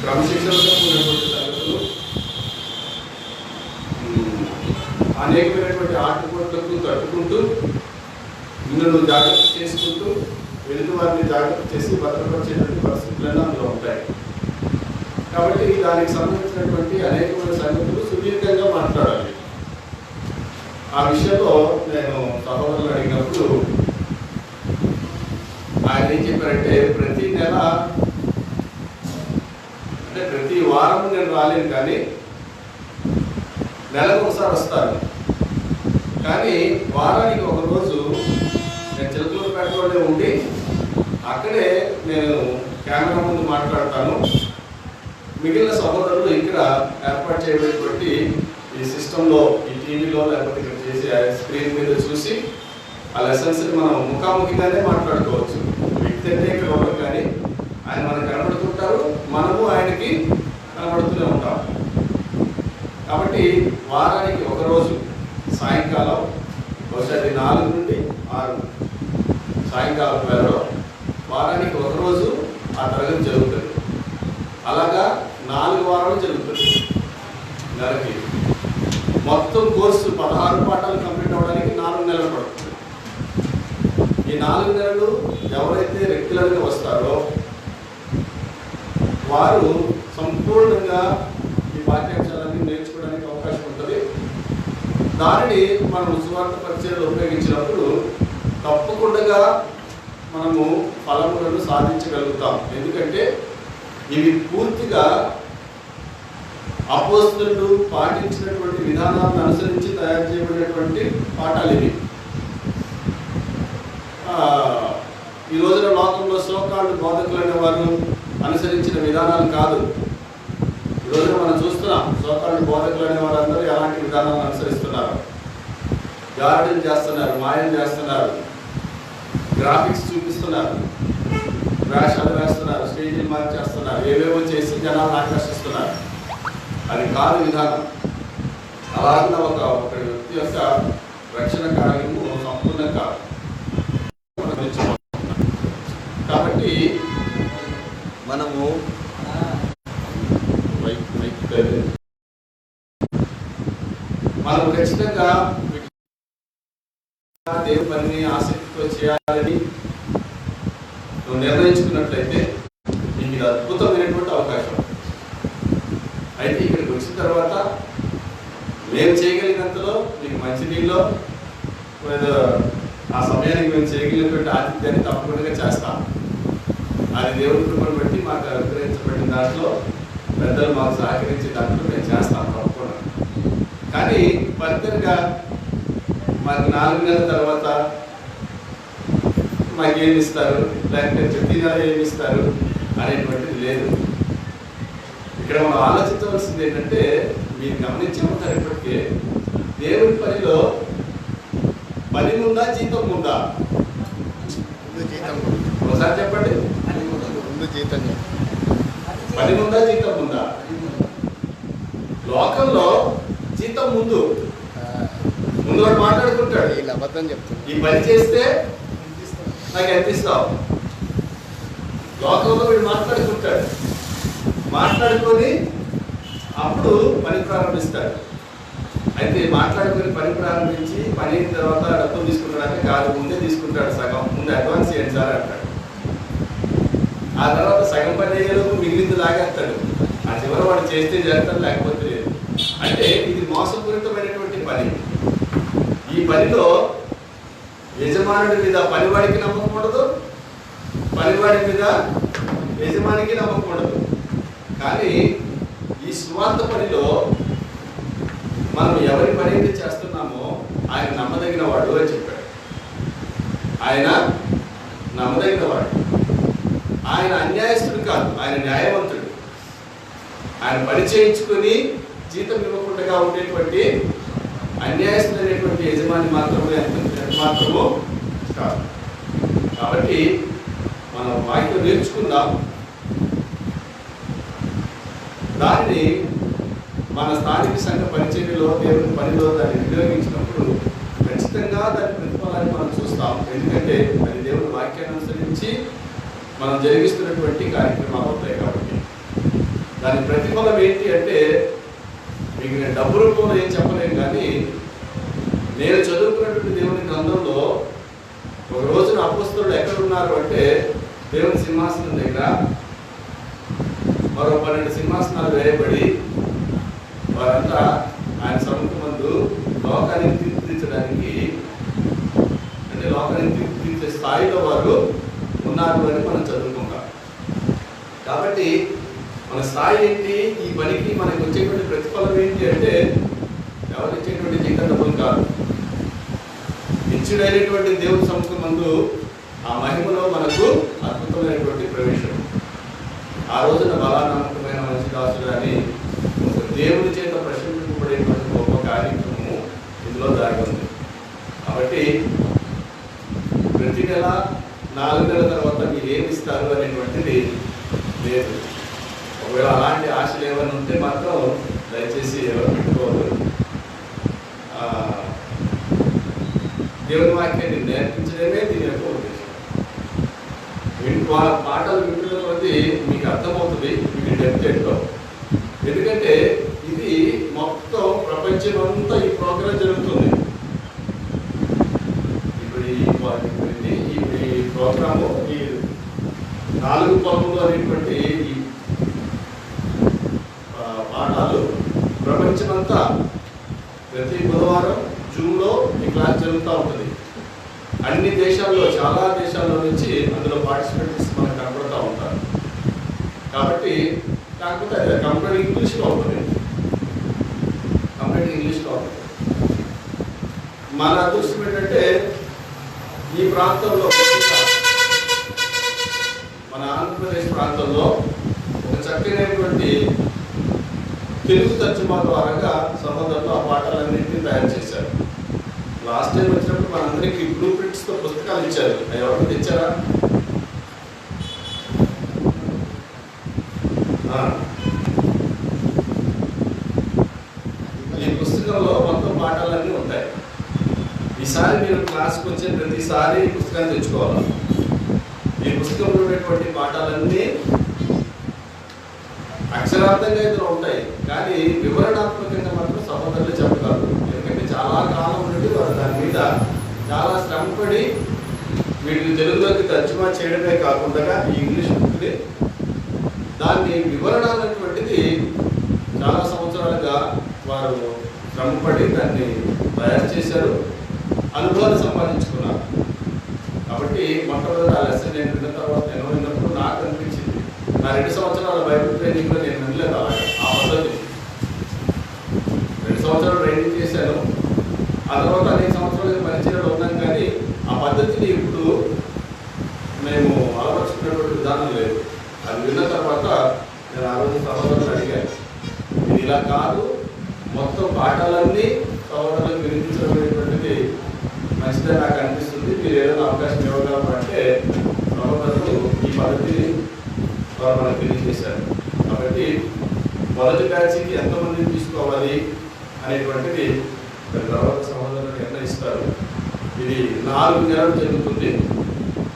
క్రమశిక్షణతో కూడినటువంటి తరగతులు, అనేకమైనటువంటి ఆటుపోట్లకు తట్టుకుంటూ నిన్ను జాగ్రత్త చేసుకుంటూ ఎదుటి వారిని జాగ్రత్త చేసి భద్రపరిచేటువంటి పరిస్థితులన్నీ అందులో ఉంటాయి. కాబట్టి దానికి సంబంధించినటువంటి అనేకమైన సంగతులు సుదీర్ఘంగా మాట్లాడాలి. ఆ విషయంలో నేను సహోదరులు అడిగినప్పుడు ఆయన ఏం చెప్పారంటే, ప్రతి నెల అంటే ప్రతి వారం నేను రాలేను, కానీ నెలకు ఒకసారి వస్తాను. కానీ వారానికి ఒకరోజు నేను చిలకలూరుపేటలోనే ఉండి అక్కడే నేను కెమెరా ముందు మాట్లాడతాను. మిగిలిన సహోదరులు ఇక్కడ ఏర్పాటు చేయబడినటువంటి ఈ సిస్టంలో, ఈ టీవీలో లేకపోతే ఇక్కడ చేసి స్క్రీన్ మీద చూసి ఆ లెసన్స్ని మనం ముఖాముఖిగానే మాట్లాడుకోవచ్చు. వ్యక్తి అంటే ఇక్కడ ఉండదు, కానీ ఆయన మనకు కనబడుతుంటారు, మనము ఆయనకి కనబడుతూనే ఉంటాం. కాబట్టి వారానికి ఒకరోజు సాయంకాలం, బహుశా 4 నుండి 6 సాయంకాలం వేళలో వారానికి ఒకరోజు ఆ తరగతి జరుగుతుంది. అలాగా 4 వారాలు జరుగుతుంది. నెలకి మొత్తం కోర్సు 16 పాఠాలు కంప్లీట్ అవ్వడానికి 4 నెలలు పడుతుంది. ఈ 4 నెలలు ఎవరైతే రెగ్యులర్గా వస్తారో వారు సంపూర్ణంగా ఈ పాఠ్యాంశాలన్నీ నేర్చుకోవడానికి అవకాశం ఉంటుంది. దానిని మనం సువార్త పరిచయంలో ఉపయోగించినప్పుడు తప్పకుండా మనము ఫలములను సాధించగలుగుతాం. ఎందుకంటే ఇవి పూర్తిగా అపోస్తలులు పాటించినటువంటి విధానాలను అనుసరించి తయారు చేయబడినటువంటి పాఠాలు ఇవి. ఈ రోజున లోకంలో సోకాళ్ళు బోధకులైన వారు అనుసరించిన విధానాలు కాదు. ఈ రోజున మనం చూస్తున్నాం, సోకాళ్ళు బోధకులైన వారందరూ ఎలాంటి విధానాలను అనుసరిస్తున్నారు. గార్డెన్ చేస్తున్నారు, మాయం చేస్తున్నారు, గ్రాఫిక్స్ చూపిస్తున్నారు, వేషాలు వేస్తున్నారు, స్టేజీలు మార్చేస్తున్నారు, ఏవేవో చేసి జనాలను ఆకర్షిస్తున్నారు. అది కాదు విధానం. అలాగే ఒక వ్యక్తి యొక్క రక్షణ కార్యము సంపూర్ణం కాదు. కాబట్టి మనము ఖచ్చితంగా దేవుని పనిని ఆసక్తితో చేయాలని నువ్వు నిర్ణయించుకున్నట్లయితే నీకు ఇది అద్భుతమైనటువంటి అవకాశం. అయితే ఇక్కడికి వచ్చిన తర్వాత మేము చేయగలిగినంతలో నీకు మంచినీళ్ళు ఆ సమయానికి మేము చేయగలిగినటువంటి ఆతిథ్యాన్ని తప్పకుండా చేస్తాం. అది దేవుడి కృపను బట్టి మాకు అనుగ్రహించబడిన దాంట్లో పెద్దలు మాకు సహకరించే దాంట్లో మేము చేస్తాం తప్పకుండా. కానీ ఫర్దర్గా మాకు 4 నెలల తర్వాత మాకేమి ఇస్తారు, లేకపోతే ప్రతి నెల ఏమి ఇస్తారు అనేటువంటిది లేదు. ఇక్కడ మనం ఆలోచించవలసింది ఏంటంటే, మీరు గమనించే ఉంటారు ఇప్పటికే, దేవుడి పనిలో పని ఉందా, జీతం ఉందా? ఒకసారి చెప్పండి. పని ఉందా, జీతం ఉందా? లోకంలో జీతం ముందు వాడు మాట్లాడుకుంటాడు, ఈ పని చేస్తే నాకు ఎంత ఇస్తావు. లోకంలో వీడు మాట్లాడుకుంటాడు, మాట్లాడుకొని అప్పుడు పని ప్రారంభిస్తాడు. అయితే మాట్లాడుకొని పని ప్రారంభించి పని అయిన తర్వాత డబ్బులు తీసుకుంటాడంటే కాదు, ముందే తీసుకుంటాడు. సగం ముందు అడ్వాన్స్ చేయండి సార్ అంటాడు. ఆ తర్వాత సగం పని అయ్యేలోపు మిగిలింది లాగేస్తాడు. ఆ చివరి వాడు చేస్తే చేస్తాడు, లేకపోతే లేదు. అంటే ఇది మోసపూరితమైనటువంటి పని. ఈ పనిలో యజమానుడి మీద పనివాడికి నమ్మకం ఉండదు, పనివాడి మీద యజమానికి నమ్మకం ఉండదు. కానీ ఈ సువార్త పనిలో మనం ఎవరి పని అయితే చేస్తున్నామో ఆయన నమ్మదగిన వాడు అని చెప్పాడు. ఆయన నమ్మదగిన వాడు. ఆయన అన్యాయస్తుడు కాదు, ఆయన న్యాయవంతుడు. ఆయన పని చేయించుకొని జీతం ఇవ్వకుండా ఉండేటువంటి అన్యాయస్తుడైనటువంటి యజమాని మాత్రమే మాత్రము కాదు. కాబట్టి మనం వాక్యం నేర్చుకుందాం, దానిని మన స్థానిక సంఘ పరిచర్యలో దేవుని పనిలో దాన్ని వినియోగించినప్పుడు ఖచ్చితంగా దాని ప్రతిఫలాన్ని మనం చూస్తాం. ఎందుకంటే అది దేవుని వాక్యాన్ని అనుసరించి మనం జరిగిస్తున్నటువంటి కార్యక్రమాలు అవుతాయి. కాబట్టి దాని ప్రతిఫలం ఏంటి అంటే మీకు నేను డబ్బు రూపంలో ఏం చెప్పలేను, కానీ నేను చదువుకున్నటువంటి దేవుని గ్రంథంలో ఒక రోజున అపోస్తలులు ఎక్కడున్నారు అంటే దేవుని సింహాసనం దగ్గర మరో 12 సింహాసనాలు వేయబడి వారంతా ఆయన సముఖమందు లోకాన్ని తీర్చిదిద్దడానికి, అంటే లోకాన్ని తీర్చిదిద్దే స్థాయిలో వారు ఉన్నారు అని మనం చదువుకుంటాం. కాబట్టి మన స్థాయి ఏంటి, ఈ పనికి మనకు వచ్చేటువంటి ప్రతిఫలం ఏంటి అంటే ఎవరు ఇచ్చేటువంటి జీతం డబ్బులు కాదు, ఇచ్చుడైనటువంటి దేవుని సముఖమందు ఆ మహిమలో మనకు అద్భుతమైనటువంటి ప్రవేశం. ఆ రోజున బలానమ్మకమైన మంచి దాసుడు అని దేవుని చేత ప్రశంసింపబడేటువంటి గొప్ప కార్యక్రమము ఇందులో దాగి ఉంది. కాబట్టి ప్రతి నెల 4 నెలల తర్వాత మీరు ఏమి ఇస్తారు అనేటువంటిది లేదు. ఒకవేళ అలాంటి ఆశలు ఏమైనా ఉంటే మాత్రం దయచేసి ఎవరు పెట్టుకోవద్దు. దేవుని వాక్యాన్ని నేర్పించడమే దీని యొక్క ఉద్దేశం. పాటలు వింటున్న కొద్దీ మీకు అర్థమవుతుంది వీటి డెప్త్ ఏంటో. ఎందుకంటే ఇది మొత్తం ప్రపంచం అంతా ఈ ప్రోగ్రాం జరుగుతుంది. ఇప్పుడు ఈ ప్రోగ్రాము ఈ 4 పనులు అనేటువంటి ఈ పాఠాలు ప్రపంచమంతా ప్రతి బుధవారం జూన్లో ఈ క్లాస్ జరుగుతూ ఉంటుంది. అన్ని దేశాల్లో, చాలా దేశాల్లో నుంచి అందులో పార్టిసిపేట్స్ మనకు కనబడుతూ ఉంటారు. కాబట్టి కాకపోతే అది కంప్లీట్ ఇంగ్లీష్లో ఉంటుంది, కంప్లీట్ ఇంగ్లీష్లో ఉంటుంది. మన అదృష్టం ఏంటంటే ఈ ప్రాంతంలో, మన ఆంధ్రప్రదేశ్ ప్రాంతంలో ఒక చక్కనైనటువంటి తెలుగు తర్జుమా ద్వారా సహోదరులు ఆ పాఠాలన్నింటినీ తయారు చేశారు. లాస్ట్ టైం వచ్చినప్పుడు మనందరికీ బ్లూ ప్రింట్స్తో పుస్తకాలు ఇచ్చారు. ఎవరు తెచ్చారా? ఈ పుస్తకంలో మొత్తం పాఠాలన్నీ ఉంటాయి. ఈసారి మీరు క్లాస్కి వచ్చే ప్రతిసారి ఈ పుస్తకాన్ని తెచ్చుకోవాలి. ఈ పుస్తకంలో ఉన్నటువంటి పాఠాలన్నీ అక్షరార్థంగా ఇందులో ఉంటాయి, కానీ వివరణాత్మకంగా మాత్రం సహోదరులు చెప్పగలరు. ఎందుకంటే చాలా కాలం నుండి వారు దాని మీద చాలా శ్రమపడి వీటిని తెలుగులోకి తర్జుమా చేయడమే కాకుండా ఈ ఇంగ్లీష్ బుక్ని దాన్ని వివరణ అనేటువంటిది చాలా సంవత్సరాలుగా వారు శ్రమపడి దాన్ని తయారు చేశారు, అనుభవాన్ని సంపాదించుకున్నారు. కాబట్టి మొట్టమొదటి ఆ లెసన్ నేను విన్న తర్వాత నేను విన్నప్పుడు నాకు అనిపించింది, నా 2 సంవత్సరాల బైబిల్ ట్రైనింగ్లో నేను వినలేదు అలాగే ఆ పద్ధతి. 2 సంవత్సరాలు ట్రైనింగ్ చేశాను, ఆ తర్వాత అనేక సంవత్సరాలు పరిచయాలు ఉన్నాం, కానీ ఆ పద్ధతిని ఇప్పుడు మేము అలవరుచుకున్నటువంటి విధానం లేదు. అది విన్న తర్వాత నేను ఆ రోజు సహోదరులు అడిగాను, ఇది ఇలా కాదు, మొత్తం పాఠాలన్నీ సహోదరులకు వినిపించడం అనేటువంటిది మంచిదే నాకు అనిపిస్తుంది, మీరు ఏదైనా అవకాశం ఇవ్వగలరంటే సహోదరులు ఈ పద్ధతిని వారు మనకు తెలియజేశారు. కాబట్టి మొదటి బ్యాచ్కి ఎంతమందిని తీసుకోవాలి అనేటువంటిది తర్వాత సహోదరులు నిర్ణయిస్తారు. ఇది 4 నెలలు జరుగుతుంది.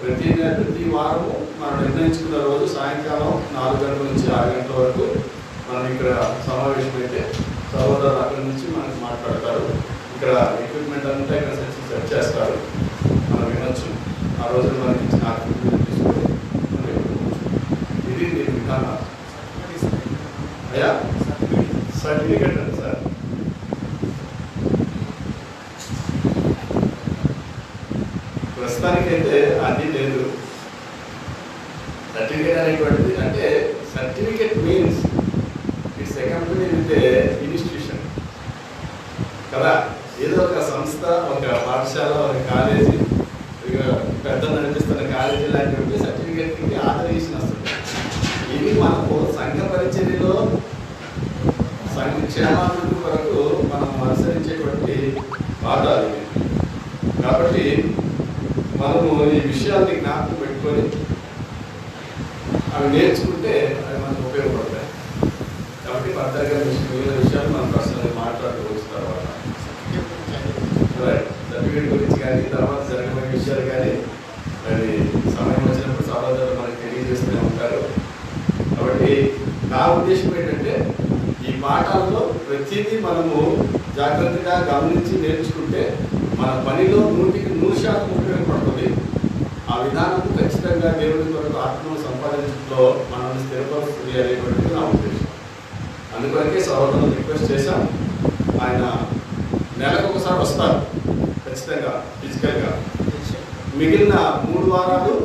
ప్రతి వారము మనం నిర్ణయించుకున్న రోజు సాయంకాలం 4 గంటల నుంచి 6 గంటల వరకు మనం ఇక్కడ సమావేశమైతే సహోదరులు అక్కడి నుంచి మనకు మాట్లాడతారు. ఇక్కడ ఎక్విప్మెంట్ అంతా ఇక్కడ సెట్ చేస్తారు, మనం వినొచ్చు. ఆ రోజు మనకి ఇచ్చిన తీసుకొని ఇది నేను విధానం. అయ్యా సర్టిఫికెట్ అండి సార్, ప్రస్తుతానికైతే అది లేదు. సర్టిఫికేట్ అనేటువంటిది అంటే certificate means it's accompany with institution కదా. ఏదో ఒక సంస్థ, ఒక పాఠశాల, ఒక కాలేజీ, పెద్ద నడిపిస్తున్న కాలేజీ లాంటివి సర్టిఫికేట్కి ఆదరేషన్ వస్తుంది. ఇవి మనకు సంఘ పరిచర్యలో సంఘ క్షేమాభివృద్ధి కొరకు మనం అనుసరించేటువంటి పాఠాలు. కాబట్టి మనము ఈ విషయాన్ని జ్ఞాపకం పెట్టుకొని అవి నేర్చుకుంటే అవి మనకు ఉపయోగపడతాయి. కాబట్టి ఫర్దర్గా మిగిలిన విషయాలు మనం పర్సనల్గా మాట్లాడుకోవచ్చు. తర్వాత సర్టిఫికేట్ గురించి కానీ తర్వాత జరగబోయే విషయాలు కానీ అది సమయం వచ్చినప్పుడు సహోదరులు మనకు తెలియజేస్తూనే ఉంటారు. కాబట్టి నా ఉద్దేశం ఏంటంటే ఈ పాఠాల్లో ప్రతిదీ మనము జాగ్రత్తగా గమనించి నేర్చుకుంటే మన పనిలో 100% ఉపయోగపడుతుంది. ఆ విధానం ఖచ్చితంగా దేవుడి కొరకు ఆత్మను సంపాదించడంలో మనల్ని స్థిరపరుస్తుంది అనేటువంటిది నా ఉద్దేశం. అందుకొరకే సహోదరులను రిక్వెస్ట్ చేశాం. ఆయన నెలకు ఒకసారి వస్తారు ఖచ్చితంగా ఫిజికల్గా. మిగిలిన 3 వారాలు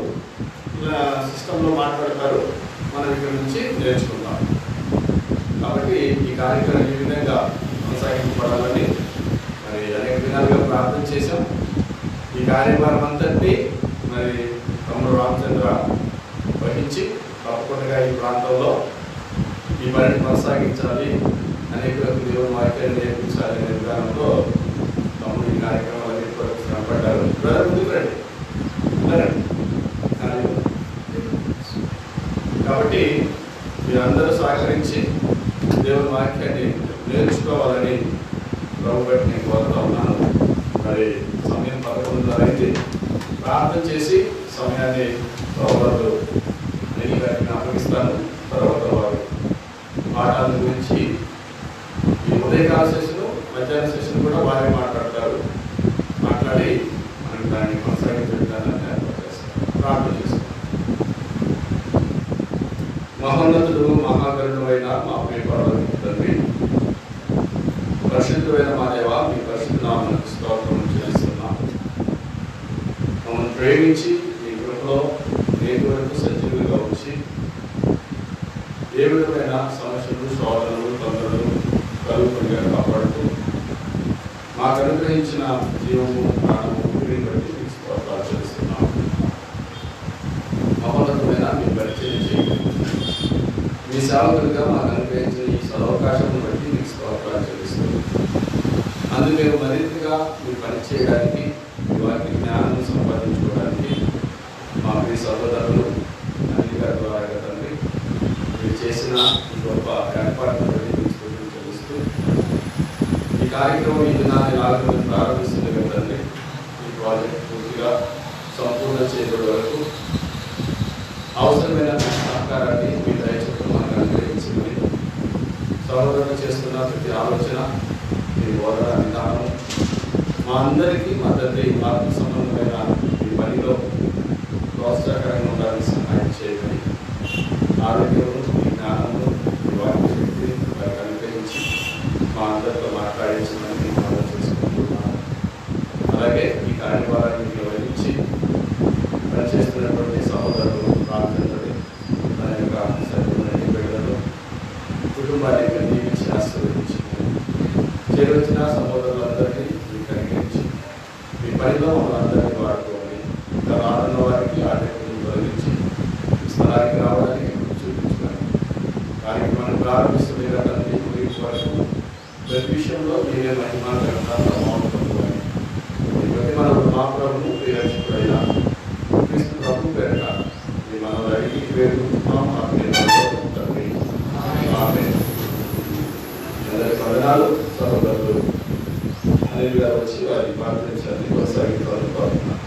సిస్టంలో మాట్లాడతారు. మనం ఇక్కడ నుంచి నేర్చుకుంటాం. కాబట్టి ఈ కార్యక్రమం ఈ విధంగా కొనసాగింపబడాలని మరి అనేక విధాలుగా ప్రార్థన చేశాం. ఈ కార్యక్రమం అంతటినీ మరి తమ్ముడు రామచంద్ర వహించి తప్పకుండా ఈ ప్రాంతంలో ఈ పనిని కొనసాగించాలి, అనేకులకు దేవుని వాక్యాన్ని నేర్పించాలి అనే విధానంలో తమ్ముడు ఈ కార్యక్రమాలన్నీ కూడా శ్రమపడ్డారు. ముందుకు రండి. కాబట్టి మీరందరూ సహకరించి దేవుని వాక్యాన్ని నేర్చుకోవాలని ప్రభు బట్టి నేను కోరుతా ఉన్నాను. మరి సమయం 11:30 అయింది. ప్రార్థన చేసి సమయాన్ని ప్రభువారు నేను గారికి అప్పగిస్తాను. తర్వాత వారు పాఠాల గురించి ఈ ఉదయకాల సెషన్, మధ్యాహ్న సెషన్ కూడా వారే మాట్లాడతారు. మాట్లాడి మనం దాన్ని కొనసాగించడానికి ఏర్పాటు చేస్తాం. ప్రార్థన చేస్తాం. మహోన్నతుడు మహాగరుడు అయిన మా ప్రియపరుడు తండ్రి, పరిశుద్ధమైన మా దేవ, మీ పరిశుద్ధ నామమునకు స్తోత్రం చెల్లిస్తున్నాం. మమ్మల్ని ప్రేమించి మీ కృపలో నేటి వరకు సజీవులుగా ఉంచి ఏ విధమైన సమస్యలు, శోధనలు, తొందరలు కలుగుకుండా కాపాడుతూ మాకు అనుగ్రహించిన జీవము, ప్రాణము, ఊపిరిని బట్టి మీకు స్తోత్రాలు చెల్లిస్తున్నాం. మహోన్నతమైన మీ పరిచయం చేయండి. మీ సేవకులుగా మాకు అనుగ్రహించిన ఈ సదవకాశం బట్టి మీకు స్తోత్రాలు చెల్లిస్తుంది. అందుకు మేము మరింతగా మీ పని చేయడానికి, మీ వారికి జ్ఞానం సంపాదించుకోవడానికి మా ప్రియ సహోదరులు అన్ని గారి ద్వారా తండ్రి మీరు చేసిన ఈ గొప్ప ఏర్పాటును బట్టి మీకు స్తోత్రం చెల్లిస్తూ ఈ కార్యక్రమం ఈ దినాన్ని 4 మంది ప్రారంభిస్తుంది కదండి. ఈ ప్రాజెక్ట్ పూర్తిగా సంపూర్ణ చేయబడే వరకు అవసరమైన సహకారాన్ని మీ దయచేసి మనకు అనుగ్రహించింది. సహోదరులు చేస్తున్న ప్రతి ఆలోచన, మీ బోధన విధానం మా అందరికీ మా తండ్రి ఆత్మ సంబంధమైన ఈ పనిలో ప్రోత్సాహకరంగా ఉండాలని సహాయం చేయమని, ఆరోగ్యము, మీ జ్ఞానము, మీ వాక్య శక్తి వారికి అనుగ్రహించి మా అందరితో మాట్లాడించమని మనం చేసుకుంటున్నాను. అలాగే ఈ కార్యక్రమాన్ని నిర్వహించి పనిచేస్తున్నటువంటి సహోదరులు రామచంద్రుడి తన యొక్క సరిపోయిన బిడ్డలను కుటుంబాన్ని దీవించి ఆశీర్వదించి చేరొచ్చిన సహోదరులందరినీ మీకు అనుగ్రహించి మీ పనిలో మనందరినీ వాడుకోవాలి. ఇంకా రానున్న వారికి ఆటంకం తొలగించి స్థలానికి రావడానికి చూపించుకోవాలి. కార్యక్రమాన్ని ప్రారంభిస్తుంది కదండి. వరకు ప్రతి విషయంలో మీరే మహిమా ప్రభావం పొందుకోవాలి. ప్రతి మన మా ప్రభువు ప్రియరక్షకుడైన క్రీస్తు ప్రభు పేరట మీ మనం అడిగి వేడుకుంటున్నాం. తండ్రి ఆమేన్. అందరి వందనాలు. సహోదరులు అనిల్ గారు వచ్చి వారి ప్రార్థించాలని కొనసాగించాలని కోరుతున్నాను.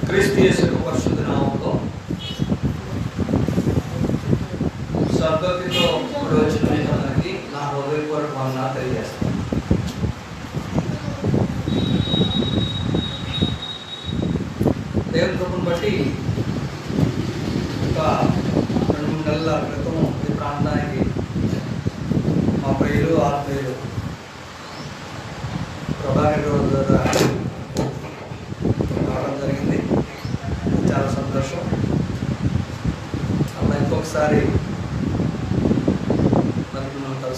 క్రీస్తు యేసు పరిశుద్ధ నామములో స్వర్గతితో ఇప్పుడు వచ్చిన మీకందరికీ నా హృదయపూర్వక వందనాలు తెలియజేస్తాను. దేవుని కృపను బట్టి ఒక 2-3 నెలల క్రితం ఈ ప్రాంతానికి మా ప్రియులు, ఆత్మీయులు ప్రభాకర్ గారి ద్వారా రావడం జరిగింది. చాలా సంతోషం. అలా ఇంకొకసారి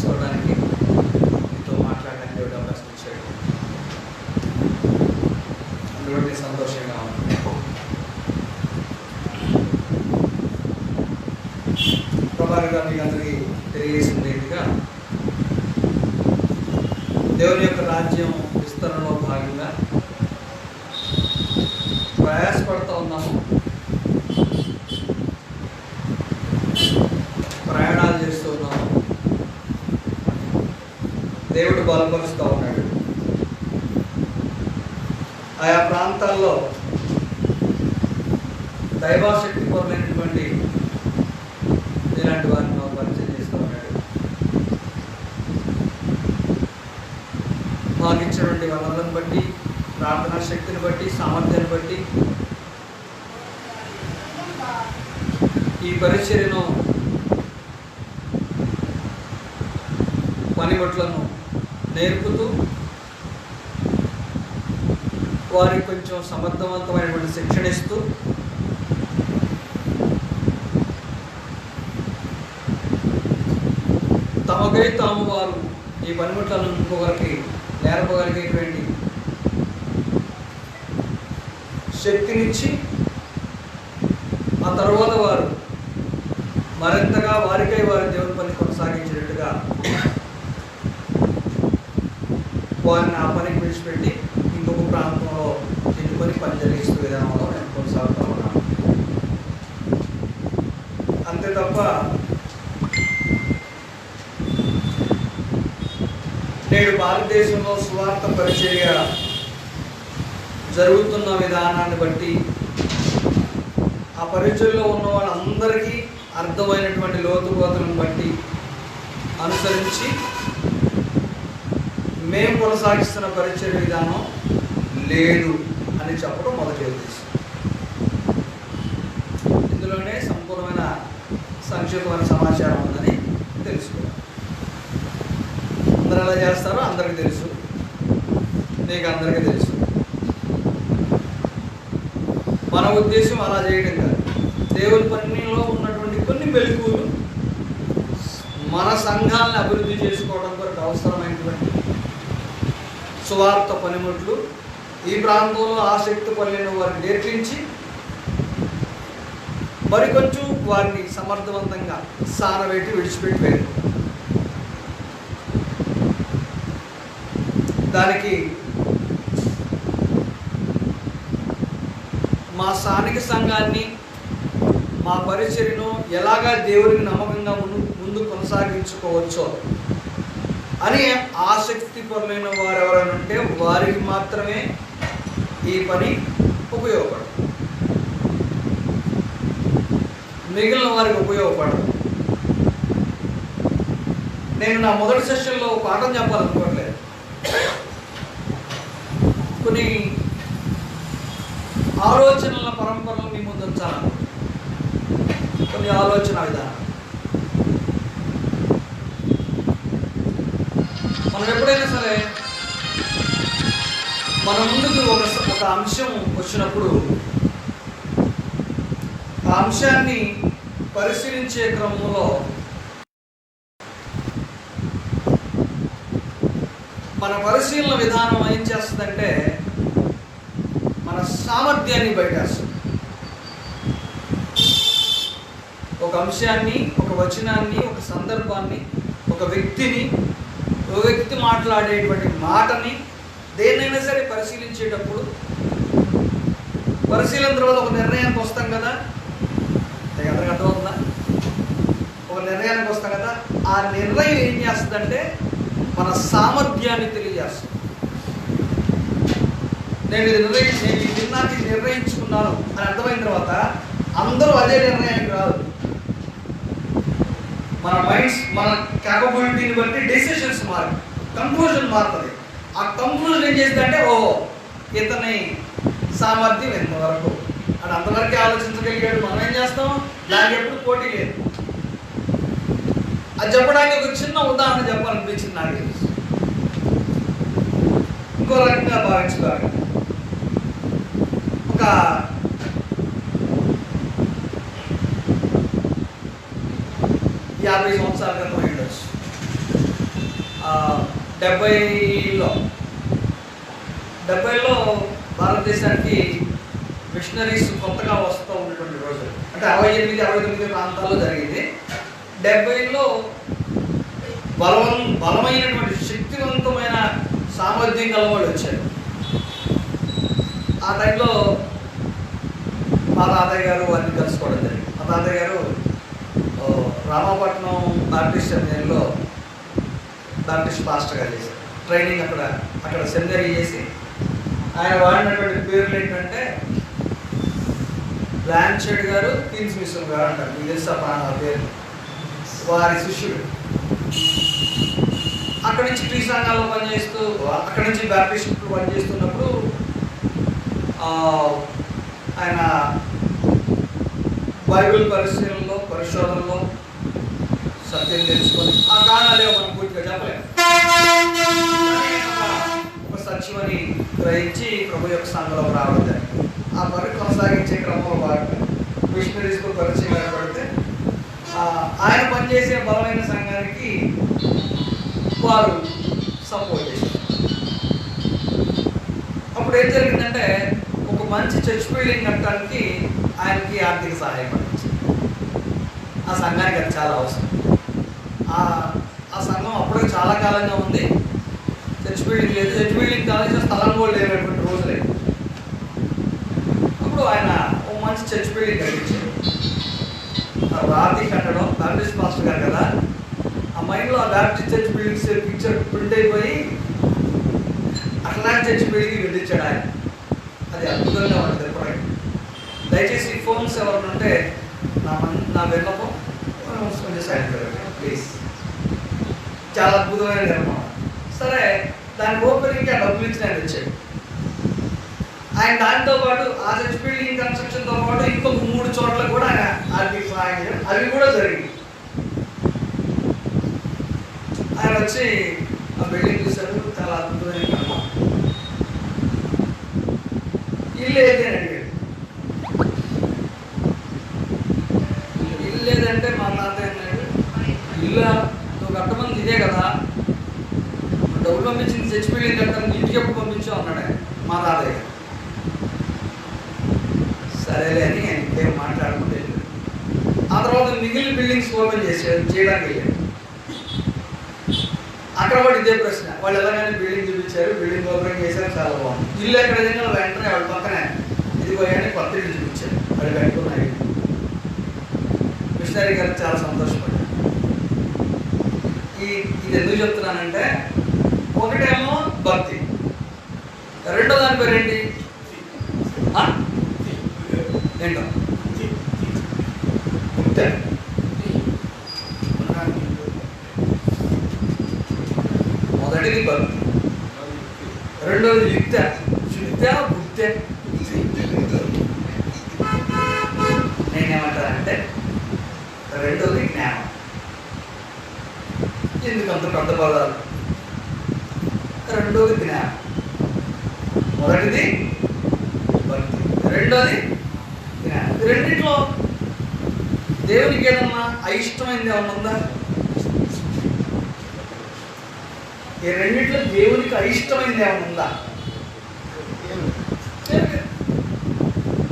పంచుకోవడానికి, మీతో మాట్లాడడానికి దేవుడు అవకాశం ఇచ్చాడు. అందువల్ల సంతోషంగా ఉంది. ప్రభావిగా మీకు అందరికీ తెలియజేసిన రీతిగా దేవుని యొక్క రాజ్యం విస్తరణలో భాగంగా ప్రయాసపడుతూ ఉన్నాము, ప్రయాణాలు చేస్తూ ఉన్నాము. దేవుడు బలపరుస్తూ ఉన్నాడు. ఆయా ప్రాంతాల్లో దైవాశక్తి పరులైనటువంటి ఇలాంటి వారిని మనం పరిచయం చేస్తూ ఉన్నాడు. మాకు ఇచ్చినటువంటి వనరులను బట్టి, ప్రార్థనా శక్తిని బట్టి, సామర్థ్యాన్ని బట్టి ఈ పరిచర్యను, పనిముట్లను నేర్పుతూ వారికి కొంచెం సమర్థవంతమైనటువంటి శిక్షణ ఇస్తూ తమకై తాము వారు ఈ పనిముట్లను ఇంకొకరికి నేర్పగలిగేటువంటి శక్తినిచ్చి ఆ తర్వాత వారు మరింతగా వారికై వారి దేవుని పని కొనసాగించేటట్టుగా వారిని ఆ పనికి విడిచిపెట్టి ఇంకొక ప్రాంతంలో ఎన్నుకొని పని జరిగిస్తూ విధానంలో నేను కొనసాగుతూ ఉన్నాను. అంతే తప్ప నేడు భారతదేశంలో సువార్త పరిచర్య జరుగుతున్న విధానాన్ని బట్టి, ఆ పరిచర్యలో ఉన్న వాళ్ళందరికీ అర్థమైనటువంటి లోతుకోతలను బట్టి అనుసరించి మేము కొనసాగిస్తున్న పరిచర్య విధానం లేదు అని చెప్పడం మొదటి ఉద్దేశం. ఇందులోనే సంపూర్ణమైన సంక్షిప్తమైన సమాచారం ఉందని తెలుసుకోవాలి. అందరూ ఎలా చేస్తారో అందరికీ తెలుసు, నీకు అందరికీ తెలుసు. మన ఉద్దేశం అలా చేయడం కాదు. దేవుని పనిలో ఉన్నటువంటి కొన్ని మెలకువలు మన సంఘాలను అభివృద్ధి చేసుకోవడం కొరకు అవసరమైనటువంటి సువార్త పనిముట్లు ఈ ప్రాంతంలో ఆసక్తి పనిన వారిని నేర్పించి మరికొంచెం వారిని సమర్థవంతంగా సానబెట్టి విడిచిపెట్టి వెళ్ళి దానికి మా స్థానిక సంఘాన్ని, మా పరిచర్యను ఎలాగా దేవునికి నమ్మకంగా ముందు కొనసాగించుకోవచ్చో అని ఆసక్తి పరులైన వారు ఎవరైనా ఉంటే వారికి మాత్రమే ఈ పని ఉపయోగపడదు, మిగిలిన వారికి ఉపయోగపడదు. నేను నా మొదటి సెషన్లో పాఠం చెప్పాలనుకోవట్లేదు. కొన్ని ఆలోచనల పరంపరలు మీ ముందు ఉంచాలను, కొన్ని ఆలోచన విధానం. మనం ఎప్పుడైనా సరే మన ముందుకు ఒక అంశం వచ్చినప్పుడు ఆ అంశాన్ని పరిశీలించే క్రమంలో మన పరిశీలన విధానం ఏం చేస్తుందంటే మన సామర్థ్యాన్ని బయటేస్తుంది. ఒక అంశాన్ని, ఒక వచనాన్ని, ఒక సందర్భాన్ని, ఒక వ్యక్తి మాట్లాడేటువంటి మాటని దేన్నైనా సరే పరిశీలించేటప్పుడు పరిశీలన తర్వాత ఒక నిర్ణయానికి వస్తాం కదా, అందరికి అర్థమవుతుందా? ఒక నిర్ణయానికి వస్తాం కదా, ఆ నిర్ణయం ఏం చేస్తుందంటే మన సామర్థ్యాన్ని తెలియజేస్తుంది. నేను ఇది నిర్ణయించుకున్నాను అని అర్థమైన తర్వాత అందరూ అదే నిర్ణయానికి రాదు. మన మైండ్స్, మన క్యాపబిలిటీని బట్టి డెసిషన్స్ కంక్లూజన్ మారుతుంది. ఆ కంక్లూజన్ ఏం చేస్తుందంటే ఇతని సామర్థ్యం ఎంతవరకు అని అంతవరకే ఆలోచించగలిగాడు. మనం ఏం చేస్తాం, దానికి ఎప్పుడు పోటీ లేదు. అది చెప్పడానికి ఒక చిన్న ఉదాహరణ చెప్పాలనిపించింది నాకు. ఇంకో రకంగా భావించుకోవాలి. ఒక 50 సంవత్సరాల క్రితం ఉండొచ్చు. డెబ్బైలో భారతదేశానికి మిషనరీస్ కొత్తగా వస్తూ ఉన్నటువంటి రోజులు, అంటే 68, 69 ప్రాంతాల్లో జరిగింది. 70లో బలమైనటువంటి శక్తివంతమైన సామర్థ్యం గల వాళ్ళు వచ్చారు. ఆ టైంలో మా తాతయ్య గారు వారిని కలుసుకోవడం జరిగింది. మా తాతయ్య గారు రామాపట్నం బాప్టిస్ట్ సెమినరీలో బాప్టిస్ట్ పాస్టర్గా చేశారు. ట్రైనింగ్ అక్కడ సెమినరీ చేసి ఆయన వాడినటువంటి పేర్లు ఏంటంటే బ్లాంచెడ్ గారు, క్వీన్స్ మిషన్ గారు అంటారు. మీకు తెలుసా పేరు? వారి శిష్యుడు. అక్కడి నుంచి క్రీ సంఘాల్లో పనిచేస్తూ, అక్కడి నుంచి బ్యాప్టిస్టులు పనిచేస్తున్నప్పుడు ఆయన బైబిల్ పరిశోధనలో సత్యం తెలుసుకొని, ఆ కారణాలే మనం పూర్తిగా చెప్పలేము, ఒక సత్యమని గ్రహించి ప్రభు యొక్క సంఘంలో రావడం జరిగింది. ఆ పని కొనసాగించే క్రమంలో భాగంగా మిషనరీస్కు పరిచయం ఏర్పడితే ఆయన పనిచేసే బలమైన సంఘానికి వారు సపోర్ట్ చేశారు. అప్పుడు ఏం జరిగిందంటే ఒక మంచి చర్చ్ బిల్డింగ్ కట్టడానికి ఆయనకి ఆర్థిక సహాయం పడించింది. ఆ సంఘానికి అది చాలా అవసరం. ఆ సంఘం అప్పటికి చాలా కాలంగా ఉంది, చర్చ్ బిల్డింగ్ లేదు. చర్చ్ బిల్డింగ్ కావాల్సిన స్థలం కూడా లేనటువంటి రోజులే. అప్పుడు ఆయన ఒక మంచి చర్చ్ బిల్డింగ్ కట్టించారు. రాతి కట్టడం, బ్యాప్టిస్ట్ పాస్టర్ గారు కదా, ఆ మైండ్లో ఆ Baptist church buildings picture print అయిపోయి అట్లాంటి చర్చ్ బిల్డింగ్ కట్టించాడు ఆయన. అది అద్భుతంగా ఉంటుంది. ఎప్పుడైనా దయచేసి ఫోన్స్ ఎవరు ఉంటే నా విన్నపం కొంచెం సైడ్ ప్లీజ్. చాలా అద్భుతమైన నిర్మాణం. సరే, దాని ఓపెనింగ్కి ఆ డబ్బులు ఇచ్చిన ఆయన వచ్చాడు. ఆయన దాంతో పాటు ఆ చర్చ్ బిల్డింగ్ కన్స్ట్రక్షన్తో పాటు ఇంకొక 3 చోట్ల కూడా ఆయన ఆర్థిక సహాయం చేయడం, అవి కూడా జరిగింది. ఆయన వచ్చి ఆ బిల్డింగ్ చూశారు, చాలా అద్భుతమైన నిర్మాణం. ఇల్లు ఏది అని అడిగాడు. ఇల్లు లేదంటే మా తాతయ్య అన్నాడు, ఇల్లు నువ్వు కట్టమంది ఇదే కదా, డబ్బులు పంపించింది చర్చ్ బిల్డింగ్ కట్టడానికి, ఇంటికి ఎప్పుడు పంపించావు అన్నాడు ఆయన, మా తాతయ్య. సరేలే అని ఆయన ఇంకేం మాట్లాడుకుంటే ఆ తర్వాత మిగిలిన బిల్డింగ్స్ ఓపెన్ చేయడానికి వెళ్ళాడు. అక్కడ కూడా ఇదే ప్రశ్న. వాళ్ళు ఎలాగైనా బిల్డింగ్ చూపించారు, బిల్డింగ్ ఓపెన్ చేశారు, చాలా బాగుంది. ఇల్లు ఎక్కడ దగ్గర వెంటనే వాళ్ళ పక్కనే ఇది పోయాని కొత్త ఇల్లు చూపించారు. వాళ్ళు కట్టుకున్నారు. మిషనరీ గారు చాలా సంతోషపడ్డారు. ఇది ఎందుకు చెప్తున్నానంటే, ఒకటేమో భక్తి, రెండో దాని పేరు ఏంటి? ఏంటో మొదటిది భక్తి, రెండోది యుక్త. బుద్ధి. నేనేమంటానంటే రెండోది జ్ఞానం. ఎందుకంత పెద్ద పదాలు? రెండోది జ్ఞానం, మొదటిది భక్తి, రెండోది జ్ఞానం. రెండిట్లో దేవునికి ఏదన్నా అయిష్టమైంది ఏమన్నా ఉందా? ఈ రెండిట్లో దేవునికి అయిష్టమైంది ఏమన్నా ఉందా?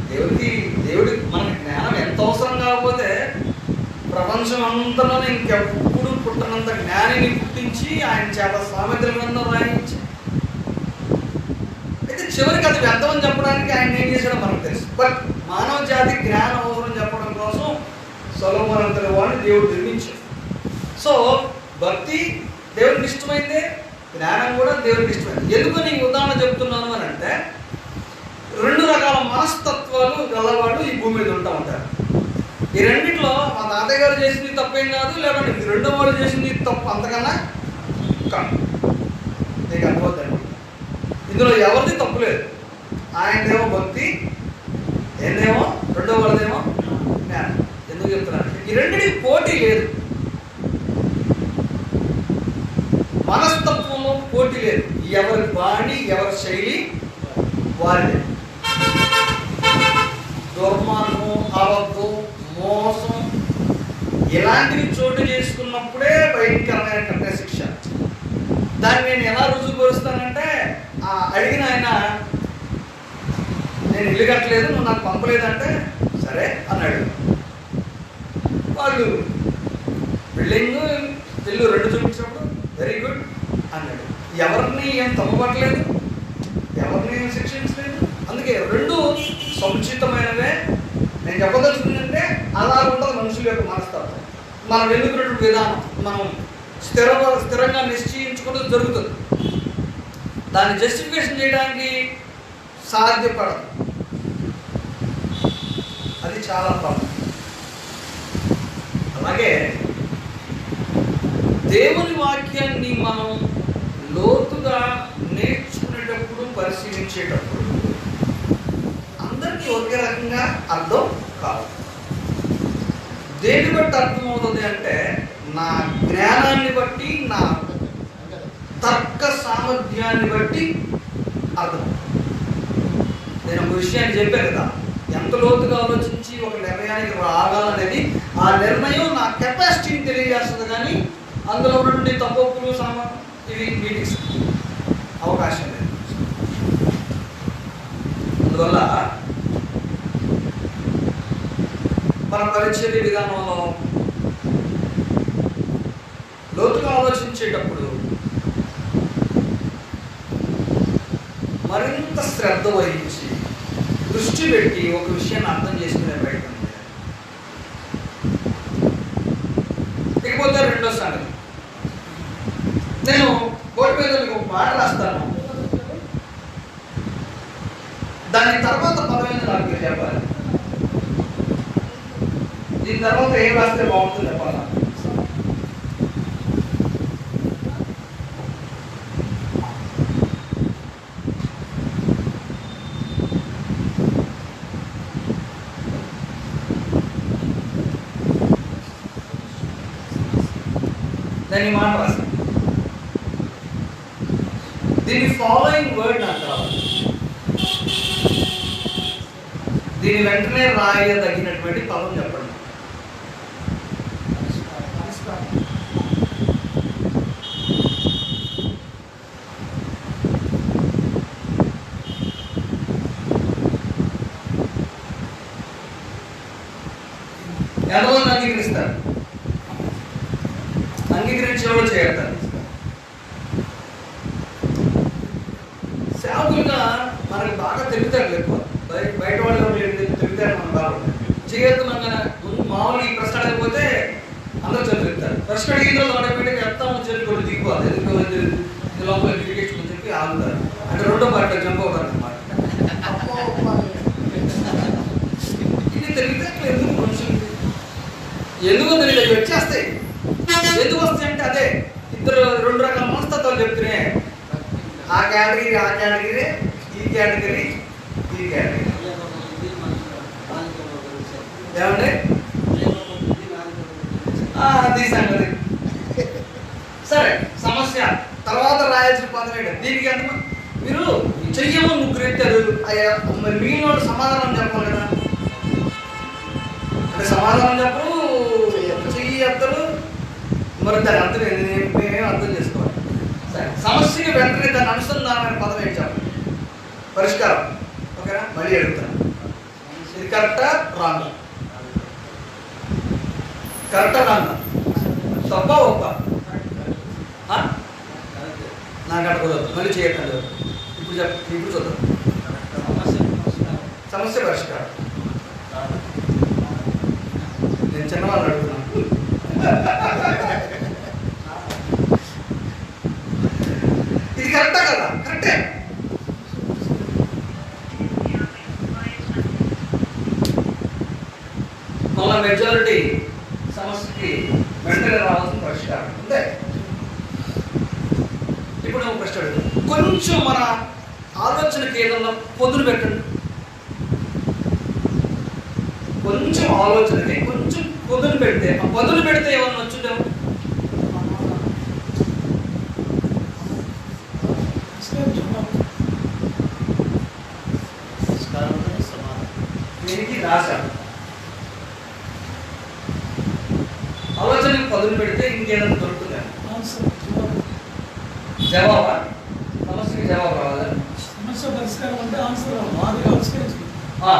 దేవుడికి మనకి జ్ఞానం ఎంత అవసరం కాకపోతే ప్రపంచం అంతలోనే ఇంకెప్పుడు పుట్టనంత జ్ఞానిని పుట్టించి ఆయన చేత సామెతల గ్రంథం రాయించి, అయితే చివరికి అది వ్యర్థమని చెప్పడానికి ఆయన ఏం చేశాడో మనకు తెలుసు. బట్ మానవ జాతి జ్ఞానం అవసరం చెప్పడం కోసం సొలొమోను అంతటి వాడిని దేవుడు నిర్మించాడు. సో భక్తి దేవుడికి ఇష్టమైందే, జ్ఞానం కూడా దేవుడికి ఇష్టమైంది. ఎందుకు నీకు ఉదాహరణ చెప్తున్నాను అని అంటే, 2 రకాల మనస్తత్వాలు గలవాళ్ళు ఈ భూమి మీద ఉంటా ఉంటారు. ఈ రెండిట్లో మా తాతయ్య గారు చేసింది తప్పేం కాదు, లేదంటే రెండో వాళ్ళు చేసింది తప్పు అంతకన్నా కాదు. నీకు అనుకోవద్దండి, ఇందులో ఎవరిది తప్పు లేదు. ఆయనదేమో భక్తి, ఏందేమో రెండో వాళ్ళదేమో జ్ఞానం. ఎందుకు చెప్తున్నాను? ఈ రెండింటికి పోటీ లేదు, మనస్తత్వంలో పోటీ లేదు. ఎవరి బాణి, ఎవరి శైలి వారిదే. దుర్మార్గం, అబద్ధం, మోసం ఇలాంటివి చోటు చేసుకున్నప్పుడే భయంకరమైన శిక్ష. దాన్ని నేను ఎలా రుజువుపరుస్తానంటే అడిగిన ఆయన నేను ఇల్లు కట్టలేదు, నువ్వు నాకు పంపలేదంటే సరే అన్నాడు. వాళ్ళు బిల్డింగ్ ఇల్లు రెండు చూపించినప్పుడు వెరీ గుడ్ అన్నాడు. ఎవరిని ఏం తప్పబట్టలేదు, ఎవరిని ఏం శిక్షించలేదు. అందుకే రెండు సముచితమైనవే. నేను చెప్పదలుచుకుందంటే అలా ఉంటుంది మనుషుల యొక్క మనస్తత్వం. మనం ఎన్నుకున్నటువంటి విధానం మనం స్థిరంగా నిశ్చయించుకోవడం జరుగుతుంది. దాన్ని జస్టిఫికేషన్ చేయడానికి సాధ్యపడదు. అది చాలా తప్పు. అలాగే దేవుని వాక్యాన్ని మనం లోతుగా నేర్చుకునేటప్పుడు, పరిశీలించేటప్పుడు అందరికీ ఒకే రకంగా అర్థం కాదు. దేని బట్టి అర్థమవుతుంది అంటే నా జ్ఞానాన్ని బట్టి, నా తర్క సామర్థ్యాన్ని బట్టి అర్థం. నేను ఒక విషయాన్ని చెప్పాను కదా, ఎంత లోతుగా ఆలోచించి ఒక నిర్ణయానికి రాగాలనేది ఆ నిర్ణయం నా కెపాసిటీని తెలియజేస్తుంది. కానీ అందులో ఉన్నటువంటి తప్పులు ఇవి వీటికి అవకాశం లేదు. అందువల్ల మన పరిచర్య విధానంలో లోతుగా ఆలోచించేటప్పుడు మరింత శ్రద్ధ వహించి దృష్టి పెట్టి ఒక విషయాన్ని అర్థం చేసుకునే ప్రయత్నం చేయాలి. ఇకపోతే రెండో సంగతి, నేను బోర్డు మీద ఒక మాట రాస్తాను, దాని తర్వాత పదమైంది నాకు మీరు చెప్పాలి. దీని తర్వాత ఏం రాస్తే బాగుంటుంది చెప్పాలా? దాన్ని మాట రాస్తాను. దీని ఫాలోయింగ్ వర్డ్ నాకు కావాలి. దీని వెంటనే రాయదగినటువంటి పదం చెప్పండి. ఎంతమంది అంగీకరిస్తారు? అంగీకరించేవాళ్ళు చేస్తారు. సేవకులుగా మనకి బాగా తెలుగుతాడు ఎక్కువ, బయట వాళ్ళు తెలుగుతారు. మనం బాగా చేయొద్దుగా మామూలు ఈ ప్రశ్న అడగకపోతే అందరూ చదువుతారు. ప్రశ్న అడిగిన ఆటోమేటిక్గా చెప్తాము చదువుకోవడం దిగిపోవాలి. ఎందుకు లోపల క్రికెట్ అని చెప్పి ఆగుతారు. అంటే రెండో పార్టీ జంప్ అవుతారు అన్నమాట. ఇది తెలివితేటలు ఎందుకు మనుషులు ఎందుకో తెలియదు, వచ్చేస్తాయి. ఎందుకు వస్తాయి అంటే అదే ఇద్దరు రెండు రకాల మనస్తత్వాలు చెప్తున్నాయి. ఆ కేటగిరీ ఆ కేటగిరీ, ఈ కేటగిరీ ఈ కేటగిరీ. ఏమండి అది సంగతి. సరే, సమస్య తర్వాత రాయాల్సిన పదం ఏంటి? దీనికి ఎంత మీరు చెయ్యము ముగ్గురు ఎత్తారు, మరి మీలో సమాధానం చెప్పాలి కదా. అంటే సమాధానం చెప్పరు, చెయ్యి చెప్తారు. మరి దాని అర్థం మేమేం అర్థం చేసుకోవాలి. సరే, సమస్యకి వెంటనే దాన్ని అనుసంధానమైన పదం ఏంటి చెప్పండి? పరిష్కారం. ఓకేనా? మళ్ళీ అడుగుతాను, ఇది కరెక్టా రాంగా? కరెక్టా రాంగా? తప్ప ఒప్ప? నాకు అడగదు, మళ్ళీ చేయకండి. ఇప్పుడు చూద్దాం. సమస్య పరిష్కారం. నేను చిన్నవాళ్ళు అడుగుతున్నాను. ఇది కరెక్టా కదా? కరెక్టే. మళ్ళా మెజారిటీ సమస్యకి వెంటనే రావాల్సిన పరిష్కారం అంతే. ఇప్పుడు నువ్వు ప్రశ్న అడుగు, కొంచెం మన ఆలోచనకి ఏదన్నా పొదులు పెట్టండి. కొంచెం ఆలోచనకి కొంచెం పొదులు పెడితే, ఆ పొదులు పెడితే ఏమన్నా వచ్చుంటావు? దీనికి రాశాను. ఆలోచనకి పదులు పెడితే ఇంకేదైనా దొరుకుతుందా? జవాబా? సమస్యకి జవాబు రావాలా? సమస్య పరిష్కారం అంటే ఆన్సర్ మాదిరిగా పరిష్కరించు.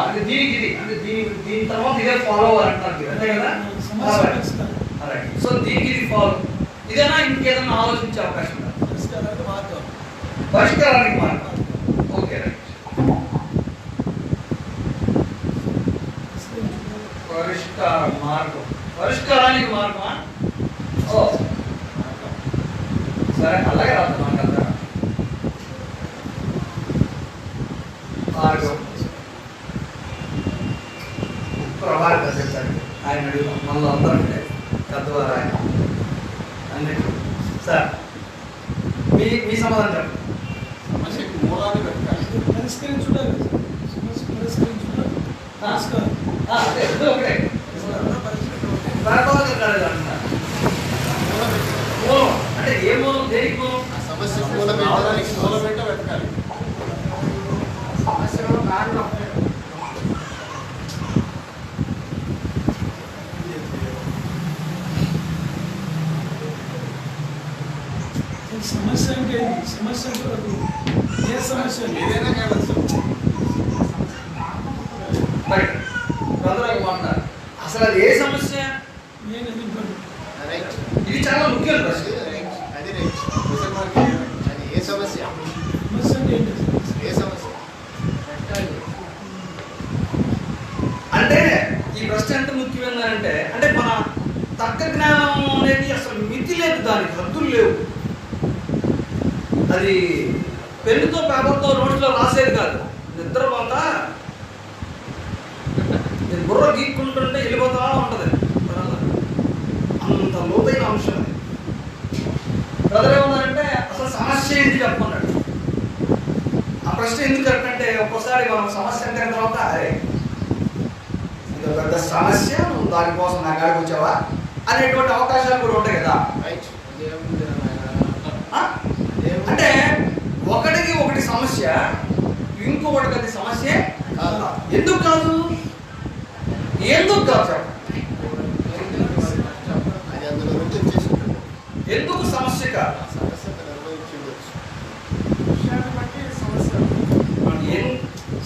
అంటే దీనికి ఇది అంటే దీని తర్వాత ఇదే ఫాలో అవ్వాలంటున్నారు మీరు, అంతే కదా? సమస్య పరిష్కారం. సో దీనికి ఇది ఫాలో, ఇదేనా ఇంకేదన్నా ఆలోచించే అవకాశం ఉందా? పరిష్కారానికి మార్గం. పరిష్కారానికి మార్గం. Okay right. పరిష్కారానికి మార్గమా? ఓ సరే, అలాగే రాదు మాకంతా మార్గం. ప్రభావిత చేశారు ఆయన అడుగుతాం మళ్ళీ అందరూ తద్వారా ఆయన అన్నిటి. సార్ మీ సమాధానం చెప్పండి. సమస్యకి మూలాన్ని వెతకాలి. పరిష్కరించుట సమస్య పరిష్కరించుట పరిష్కారం. అదే ఒకటే ప్రభావిత కాలేదు అంటున్నారు. మూలం అంటే ఏ మూలం, దేనికి మూలం? ఆ సమస్య రావడానికి మూలమేంటో వెతకాలి. సమస్యలో కారణం. సమస్య అంటే ఏంటి? సమస్య అంటే వరకు ఏ సమస్య? ఏదైనా కావచ్చు. రైట్, బ్రదర్ అంటారు అసలు అది ఏ సమస్య? నేను ఎందుకు రైట్. ఇది చాలా ముఖ్యం ప్రశ్న. అది రైట్. క్వశ్చన్ మార్క్ అది ఏ సమస్య? సమస్య అంటే ఏంటి? ఏ సమస్య? అంటే ఈ ప్రశ్న ఎంత ముఖ్యమైందంటే అంటే మన తర్క జ్ఞానం అనేది అసలు మితి లేదు, దానికి హద్దులు లేవు. అది పెన్నుతో పేపర్తో నోట్స్లో రాసేది కాదు. నిద్రపోతా నేను బుర్ర గీక్కుంటుంటే వెళ్ళిపోతా ఉంటుంది. అంత లోతైన అంశం అది. బ్రదర్ ఏమన్నారంటే అసలు సమస్య ఏంటి చెప్పమన్నాడు. ఆ ప్రశ్న ఎందుకు అంటే ఒక్కోసారి మనం సమస్య అంటే తర్వాత అరే ఇది పెద్ద సమస్య, నువ్వు దానికోసం నా కాడికి వచ్చావా అనేటువంటి అవకాశాలు కూడా ఉంటాయి కదా. రైట్. అంటే ఒకటికి ఒకటి సమస్య, ఇంకొకటికి అది సమస్య కాదు. ఎందుకు కాదు? ఎందుకు కాదు చెప్పండి. అది అందులో నుంచి వచ్చేసి ఉంటుంది. ఎందుకు సమస్య కాదు? సమస్య అనుభవించి ఉండొచ్చు.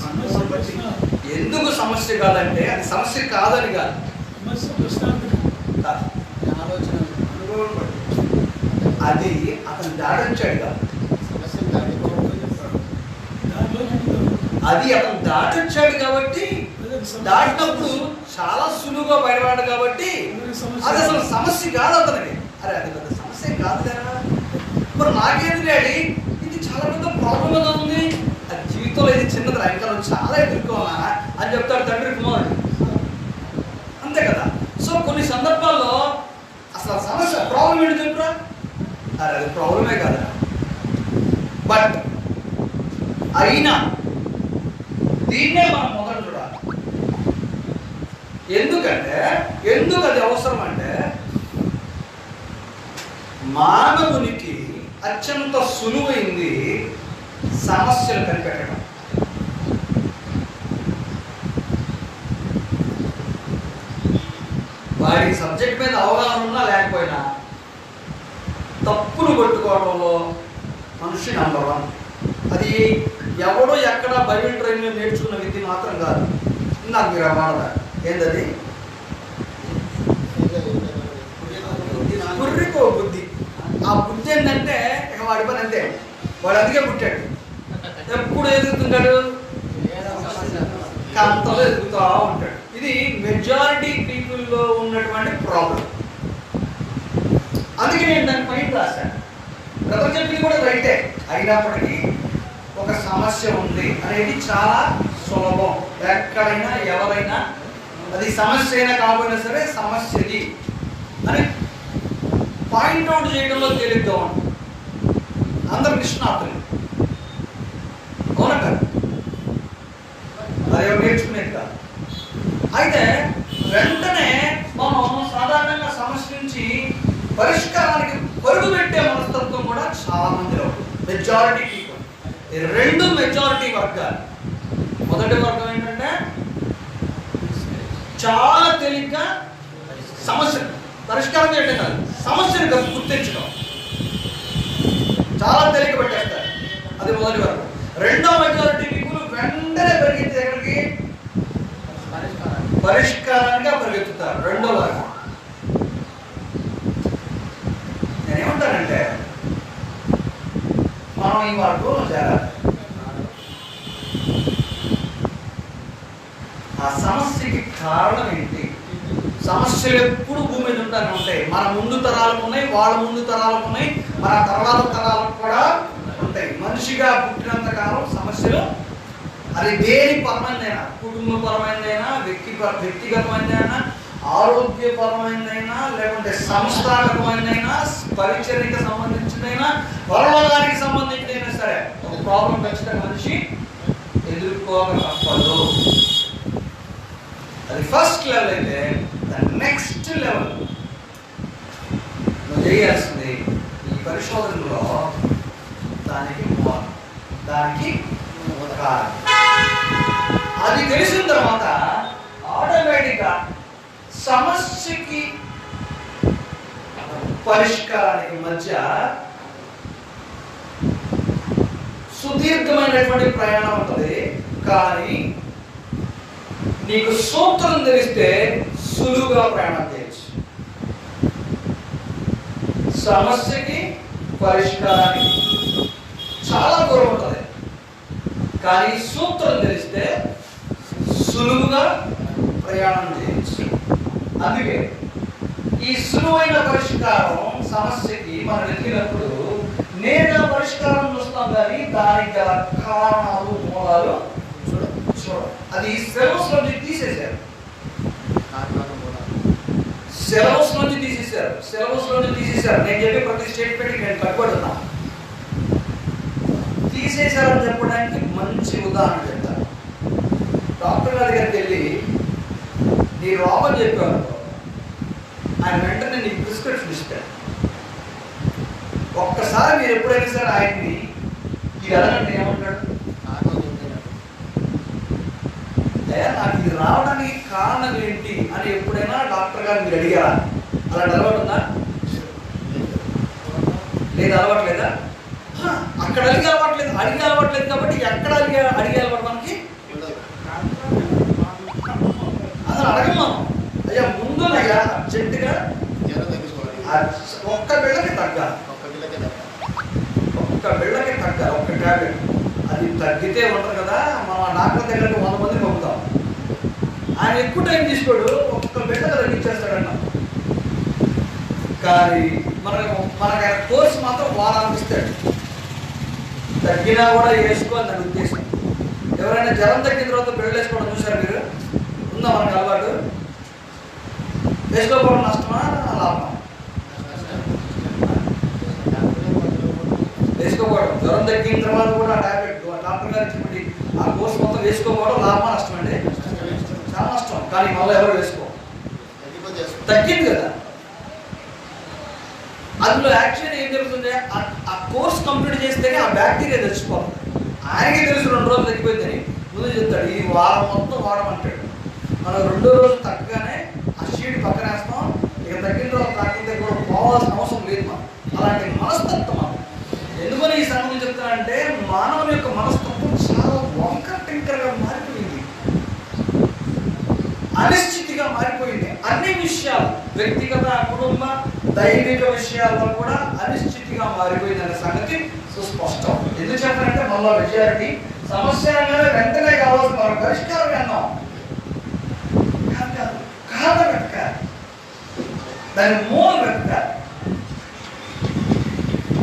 సమస్య ప్రశ్న. ఎందుకు సమస్య కాదంటే అది సమస్య కాదని కాదు. సమస్య దృష్టాంతం. కాదు. ఆలోచన అనుభవం బట్టి. అది అతను దాటొచ్చాడు కాదు. సమస్యను దాటించడం చెప్తాడు. దాంట్లోకి అది అతను దాటొచ్చాడు కాబట్టి దాటినప్పుడు చాలా సులువుగా బయటపడ్డాడు కాబట్టి అది అసలు సమస్య కాదు అతనికి. అరే అది పెద్ద సమస్య కాదు కదా, మరి నాకేంటి డాడీ ఇది చాలా పెద్ద ప్రాబ్లంగా ఉంది, అది జీవితంలో ఇది చిన్నది రా, ఇంకా నువ్వు చాలా ఎదుర్కోవాలా అని చెప్తాడు తండ్రి కుమారుడు. అంతే కదా. సో కొన్ని సందర్భాల్లో అసలు సమస్య ప్రాబ్లం ఏంటి చెప్పురా, అరే అది ప్రాబ్లమే కదా, బట్ అయినా దీన్నే మనం మొదలు చూడాలి. ఎందుకంటే ఎందుకు అది అవసరం అంటే మానవునికి అత్యంత సులువైంది సమస్యలు కనిపెట్టడం. వాడికి సబ్జెక్ట్ మీద అవగాహన ఉన్నా లేకపోయినా తప్పులు కొట్టుకోవడంలో మనిషి నంబర్ వన్. అది ఎవడో ఎక్కడ బైబిల్ ట్రైన్లో నేర్చుకున్న విద్య మాత్రం కాదు. నాకు మీరు అవ్వడా ఏంటది? కుర్రికో బుద్ధి. ఆ బుద్ధి ఏంటంటే ఇక వాడి పని అంతే, వాడు అందుకే పుట్టాడు. ఎప్పుడు ఎదుగుతుంటాడు, కంతలో ఎదుగుతూ ఉంటాడు. ఇది మెజారిటీ పీపుల్లో ఉన్నటువంటి ప్రాబ్లం. అందుకే నేను దాని పాయింట్ రాశాను. గతం చెప్పింది కూడా రైటే, అయినప్పటికీ ఒక సమస్య ఉంది అనేది చాలా సులభం. ఎక్కడైనా ఎవరైనా అది సమస్య అయినా కాకపోయినా సరే సమస్యది అని పాయింట్అవుట్ చేయడంలో తేలిద్దాం. అందరు నిష్ణాతులు అవునా కాదు, అది ఎవరు నేర్చుకునేది కాదు. అయితే వెంటనే మనం సాధారణంగా సమస్య నుంచి పరిష్కారానికి పరుగు పెట్టే మనస్తత్వం కూడా చాలా మందిలో, మెజారిటీ పీపుల్. రెండు మెజారిటీ వర్గాలు. మొదటి వర్గం ఏంటంటే చాలా తేలిగ్గా సమస్య పరిష్కారం చేయడం కాదు, సమస్యను గుర్తించడం చాలా తేలిక పెట్టేస్తారు. అది మొదటి వరకు. రెండో మెజారిటీ పీపుల్ వెంటనే పరిగెత్తి ఎక్కడికి పరిష్కారంగా పరిగెత్తుతారు. రెండో వరకు నేనేమంటానంటే మనం ఈ వరకు చేరాలి. ఆ సమస్యకి కారణం ఏంటి? సమస్యలు ఎప్పుడు భూమి మీద ఉంటానే ఉంటాయి. మన ముందు తరాలకు ఉన్నాయి, వాళ్ళ ముందు తరాలకు ఉన్నాయి, మన తర్వాత తరాలకు కూడా ఉంటాయి. మనిషిగా పుట్టినంత కాలం సమస్యలు, అది దేని పరమైనదైనా, కుటుంబపరమైనదైనా, వ్యక్తిగతమైనదైనా, ఆరోగ్యపరమైనదైనా, లేకుంటే సంస్థాగతమైనదైనా, పరిచర్యకి సంబంధించినదైనా, పరలోకానికి సంబంధించినదైనా సరే ఒక ప్రాబ్లం ఖచ్చితంగా మనిషి ఎదుర్కోక తప్పదు. అది ఫస్ట్ లెవెల్ అయితే నెక్స్ట్ లెవెల్ నువ్వు చేయాల్సింది ఈ పరిశోధనలో దానికి అది తెలిసిన తర్వాత ఆటోమేటిక్గా సమస్యకి పరిష్కారానికి మధ్య సుదీర్ఘమైనటువంటి ప్రయాణం ఉంటుంది. కానీ నీకు సూత్రం తెలిస్తే సులువుగా ప్రయాణం చేయొచ్చు. సమస్యకి పరిష్కారానికి చాలా దూరం ఉంటుంది, కానీ సూత్రం తెలిస్తే సులువుగా ప్రయాణం చేయొచ్చు. అందుకే ఈ సులువైన పరిష్కారం సమస్యకి మనం ఎదిగినప్పుడు నేరుగా పరిష్కారం చూస్తాం, కానీ దానికి గల కారణాలు మూలాలు చూడ. అది సిలబస్ నుంచి తీసేశారు. నేను చెప్పే ప్రతి స్టేట్మెంట్ నేను కట్టుబడుతున్నా. తీసేశారని చెప్పడానికి మంచి ఉదాహరణ చెప్తాను. డాక్టర్ గారి దగ్గరికి వెళ్ళి నీ రోగం చెప్పారు, ఆయన వెంటనే నీకు ప్రిస్క్రిప్షన్ ఇస్తాడు. ఒక్కసారి మీరు ఎప్పుడైనా సరే ఆయన్ని ఇది అడగండి, ఏమంటాడు? నాకు ఇది రావడానికి కారణం ఏంటి అని ఎప్పుడైనా డాక్టర్ గారు మీరు అడిగారా? అలాంటి అలవాటు ఉందా? లేదు, అలవాట్లేదా? అక్కడ అడిగే అలవాట్లేదు కాబట్టి ఎక్కడ అడిగే అలవాటు మనకి అసలు అడగం మనం. అయ్యా ముందునయ్యా అర్జెంటుగా ఒక్క బిళ్ళకి తగ్గాలి, ఒక్క టాబ్లెట్. అది తగ్గితే ఉంటారు కదా, మనం డాక్టర్ దగ్గరికి 100 మంది పంపుతాం. ఆయన ఎక్కువ టైం తీసుకోడు, ఒక్క బిడ్డగా తగ్గించేస్తాడన్న. కానీ మనకు ఆయన కోర్సు మాత్రం వారానికి ఇస్తాడు. తగ్గినా కూడా వేసుకోవాలి దాని ఉద్దేశం. ఎవరైనా జ్వరం తగ్గిన తర్వాత బిడ్డలు వేసుకోవడం చూసారు మీరు? ఉందా మనకు అలవాటు? వేసుకోకపోవడం నష్టమా లాభమా? వేసుకోకపోవడం. జ్వరం తగ్గిన తర్వాత కూడా టాబ్లెట్ డాక్టర్ గారు ఇచ్చినటువంటి ఆ కోర్సు మొత్తం వేసుకోకపోవడం లాభమా నష్టం అండి? చాలా నష్టం. కానీ మళ్ళీ ఎవరు వేసుకో, తగ్గింది కదా. అందులో యాక్చువల్లీ ఏం జరుగుతుంది, ఆ కోర్స్ కంప్లీట్ చేస్తేనే ఆ బ్యాక్టీరియా తెచ్చిపోతుంది. ఆయనకే తెలుసు 2 రోజులు తగ్గిపోయిందని. ముందు చెప్తాడు ఈ వారం మొత్తం వాడమంటాడు. మనం 2వ రోజు తగ్గగానే ఆ షీట్ పక్కన వేస్తాం. ఇక తగ్గిన రోజు తగ్గిన దగ్గర పోవాల్సిన అవసరం లేదు. మనం అలాంటి మనస్తత్వం మనం. ఎందుకని ఈ సంగతి చెప్తానంటే మానవుని యొక్క మనస్తత్వం చాలా వంకర టింకరగా మారిపోయింది, అనిశ్చితిగా మారిపోయింది. అన్ని విషయాలు, వ్యక్తిగత, కుటుంబ, దైవిక విషయాల్లో కూడా అనిశ్చితిగా మారిపోయింది అనే సంగతి సుస్పష్టం. ఎందుకు చెప్పారంటే మళ్ళా మెజారిటీ సమస్య అనగానే వెంటనే కావాల్సిన మన పరిష్కారం అన్నాం కారణం వెతకాలి, దాని మూలం వెతకాలి.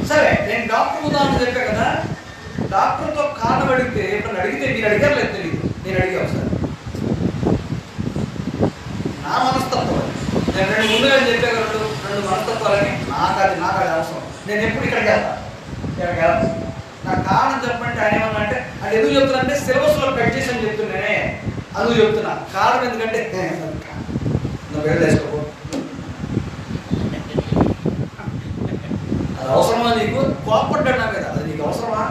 సరే, నేను డాక్టర్ ఉదాహరణ చెప్పా కదా. డాక్టర్తో కారణం అడిగితే ఎప్పుడన్నా అడిగితే మీరు అడిగారు లేదు తెలియదు, నేను అడిగా ఒకసారి. నా మనస్తత్వం నేను 2 ముందుగా చెప్పే 2 మనస్తత్వాలని నాకు అది అవసరం. నేను ఎప్పుడు ఇక్కడికి వెళ్తాను, నాకు కారణం చెప్పంటే ఆయన ఏమన్నా అంటే అది ఎందుకు చెప్తున్నా అంటే సిలబస్లో కట్ చేసి అని చెప్తున్నానే అందుకు చెప్తున్నా. కారణం ఎందుకంటే నువ్వు వేళ్ళు వేసుకో, అది అవసరమా నీకు? కోపడ్డా నా మీద, అది నీకు అవసరమా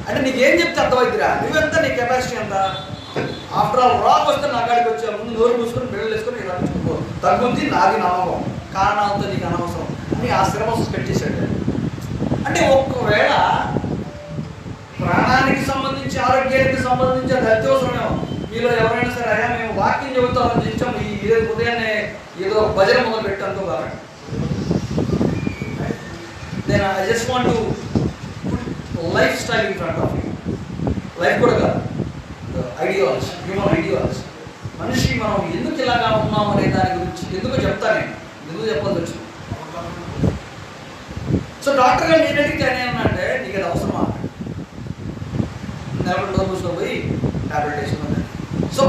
అంటే నీకేం చెప్తే అర్థమవుతుందిరా? నువ్వెంత, నీ కెపాసిటీ ఎంత? ఆఫ్టర్ ఆల్ రాక్ వస్తే నా కాడికి వచ్చే ముందు నోరు మూసుకొని బిళ్ళలు వేసుకొని ఇలా చూసుకో, తగ్గుద్ది, నాది నమ్మకం, కారణాలతో నీకు అనవసరం అని ఆ సిలబస్ పెట్టేశాడు. అంటే ఒక్కవేళ ప్రాణానికి సంబంధించి ఆరోగ్యానికి సంబంధించి అది అత్యవసరమేమో. మీలో ఎవరైనా సరే అయ్యా మేము వాక్యం చెబుతామని చెప్తాం, ఈ ఉదయాన్నే ఏదో భజన మొదలు పెట్టాను కాబట్టి నేను I just want to life style in front of you. Life కూడా కాదు, ఐడియాలజీ, హ్యూమన్ ఐడియాలజీ. మనిషి మనం ఎందుకు ఇలాగా ఉన్నాం అనే దాని గురించి ఎందుకు చెప్తాను, ఎందుకు చెప్పాల్సి వచ్చింది. సో డాక్టర్ గారు నేను అడిగితే ఏమన్నా నీకు అది అవసరమా, నెలకొండ డోర్బుస్లో పోయి టాబ్లెట్ వేసుకున్నాను. సో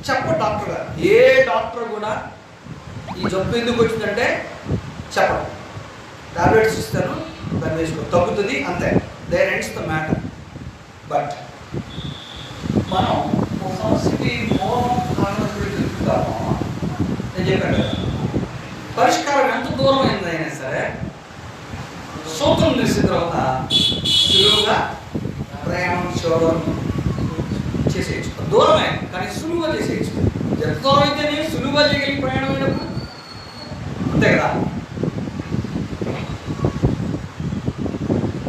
చెప్పడు డాక్టర్ గారు. ఏ డాక్టర్ కూడా ఈ జబ్బు ఎందుకు వచ్చిందంటే చెప్పడు. టాబ్లెట్స్ ఇస్తాను, దాన్ని వేసుకో, తగ్గుతుంది, అంతే. There ends the matter. But మనం ఒక సమస్యకి చెప్తాము. నేను చెప్పాను కదా, పరిష్కారం ఎంత దూరం అయిందైనా సరే సూత్రం తెలిసిన తర్వాత సులువుగా ప్రయాణం చేయడం చేసేయచ్చు. దూరమే కానీ సులువుగా చేసేయచ్చు. ఎంత దూరం అయితేనే సులువుగా చేయగలిగి ప్రయాణం అయినప్పుడు, అంతే కదా.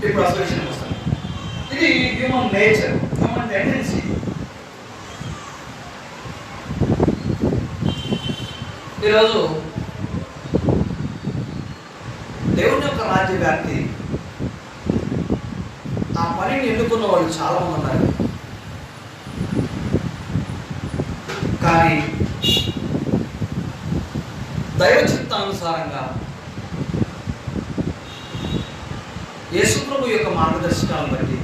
ఇప్పుడు అసలు విషయం వస్తాను. ఇది హ్యూమన్ నేచర్, హ్యూమన్ టెండెన్సీ. ఈరోజు దేవుని యొక్క రాజ్య వ్యాప్తి, ఆ పనిని ఎన్నుకున్న వాళ్ళు చాలా మంది ఉన్నారు. కానీ దైవ చిత్తానుసారంగా యేసుప్రభు యొక్క మార్గదర్శకాలను బట్టి,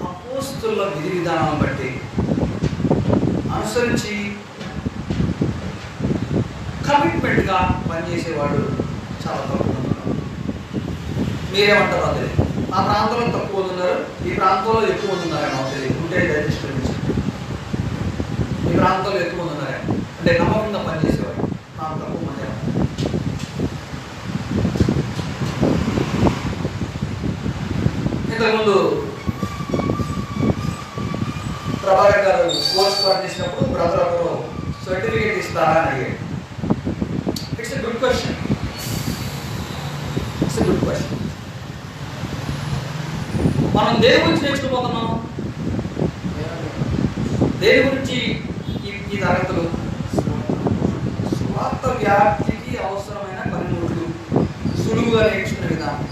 అపోస్తుల విధి విధానాలను బట్టి అనుసరించి కమిట్మెంట్గా పనిచేసేవాడు చాలా తక్కువ ఉన్నారు. మీరేమంటారో తెలియదు. మా ప్రాంతంలో తక్కువ ఉన్నారు, ఈ ప్రాంతంలో ఎక్కువ ఉన్నారేమో తెలియదు. ఉంటే దయచేసి ఈ ప్రాంతంలో ఎక్కువ ఉన్నారేమో అంటే నమ్మకంగా పనిచేసేవాడు నాకు తక్కువ మంది. ఇంతకుముందు ప్రభాకర్ గారు కోర్స్ పనిచేసినప్పుడు బ్రదర్ ఒకరు సర్టిఫికేట్ ఇస్తారా అని అడిగాడు. It's a good question. It's a good question. మనం దేని గురించి నేర్చుకోబోతున్నాం? దేని గురించి ఈ తరగతులు? స్వార్థ వ్యాప్తికి అవసరమైన పనిముట్లు, సులువుగా నేర్చుకునే విధానం.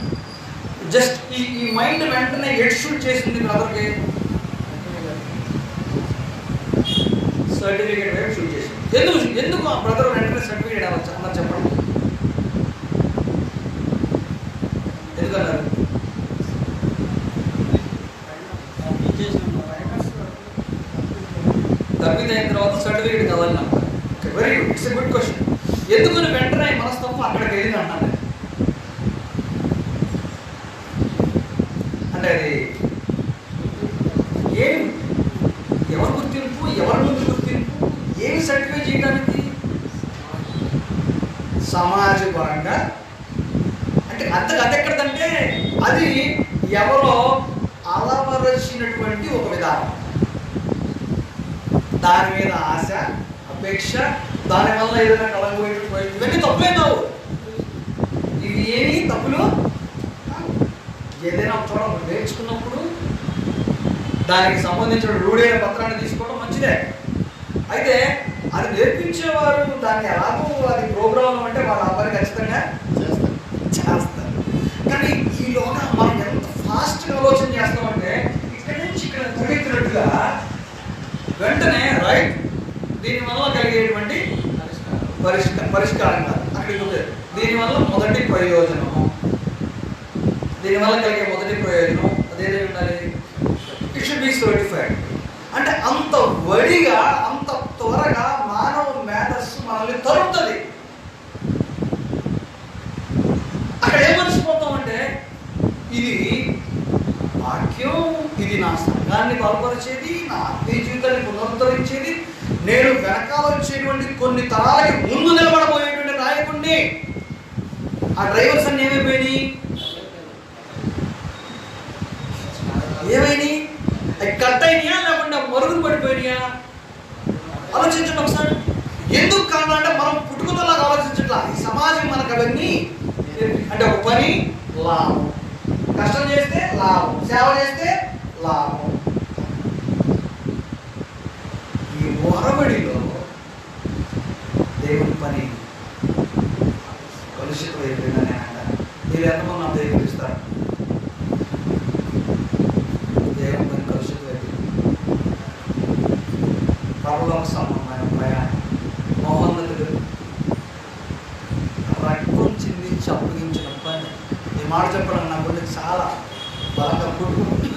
జస్ట్ ఈ మైండ్ వెంటనే హెడ్ షూట్ చేసింది బ్రదర్కి, సర్టిఫికేట్ వైపు షూట్ చేసింది. ఎందుకు ఆ బ్రదర్ వెంటనే సర్టిఫికేట్ అవ్వచ్చు అన్నారు చెప్పండి? ఎందుకన్నారు? తప్పిదైన తర్వాత సర్టిఫికేట్ కావాలి నాకు. Very good, it's a good question. ఎందుకు వెంటనే మనస్తత్వం అక్కడికి వెళ్ళింది అన్నాను. అంటే అది ఏమి, ఎవరు గుర్తింపు, ఎవరి ముందు గుర్తింపు, ఏమి సర్టిఫై చేయడానికి? సమాజపరంగా అంటే అదెక్కడదంటే అది ఎవరో అలవరచినటువంటి ఒక విధానం. దాని మీద ఆశ, అపేక్ష, దానివల్ల ఏదైనా కలగబోయేటువంటి ఇవన్నీ తప్పులే కావు. ఇవి ఏమి తప్పులు? ఏదైనా చోట నేర్చుకున్నప్పుడు దానికి సంబంధించిన రూఢైన పత్రాన్ని తీసుకోవడం మంచిదే. అయితే అది నేర్పించేవారు దాన్ని ఎలాగో అది ప్రోగ్రామ్ అంటే వాళ్ళ అబ్బాయి ఖచ్చితంగా చేస్తారు. కానీ ఈలోగా మనం ఎంత ఫాస్ట్గా ఆలోచన చేస్తామంటే ఇక్కడి నుంచి ఇక్కడ తిరుగుతున్నట్టుగా వెంటనే రైట్ దీనివల్ల కలిగేటువంటి పరిష్కారం కాదు అక్కడికి ఉంది. దీనివల్ల మొదటి ప్రయోజనము, దీనివల్ల కలిగే మొదటి ప్రయోజనం అదేదో ఉండాలి, ఇట్ షుడ్ బి సర్టిఫైడ్. అంటే అంత వడిగా, అంత త్వరగా మానవ మేధస్సు మనల్ని తరుముతుంది. అక్కడ ఏం మర్చిపోతామంటే ఇది వాక్యం, ఇది నా సంఘాన్ని బలపరిచేది, నా ఆత్మీయ జీవితాన్ని పునరుద్ధరించేది, నేను వెనకాల వచ్చేటువంటి కొన్ని తరాలకి ముందు నిలబడబోయేటువంటి నాయకుడిని. ఆ డ్రైవర్స్ అన్ని ఏమైపోయినాయి? ఏమైనాయి? అవి కట్ అయినాయా లేకుండా మరుగులు పడిపోయినాయా? ఆలోచించండి ఒకసారి. ఎందుకు కావాలంటే మనం పుట్టుకతోలాగా ఆలోచించట్లా. ఈ సమాజం మనకు అవన్నీ అంటే ఒక పని లాభం, కష్టం చేస్తే లాభం, సేవ చేస్తే లాభం. ఈ ఒరబడిలో దేవుని పని కలుషితం అయిపోయిందని అంటారు. మీరు ఎంతమంది నా దేవుడిస్తారు? దేవుని పని కలుషితం అయిపోయింది. పరలోక సంబంధమైన ప్రయాణం మహోన్నతుడు రక్తం చిందించి అప్పగించిన పని. ఈ మాట చెప్పడం నా గురించి చాలా బాగా పుట్టుకుంటుంది.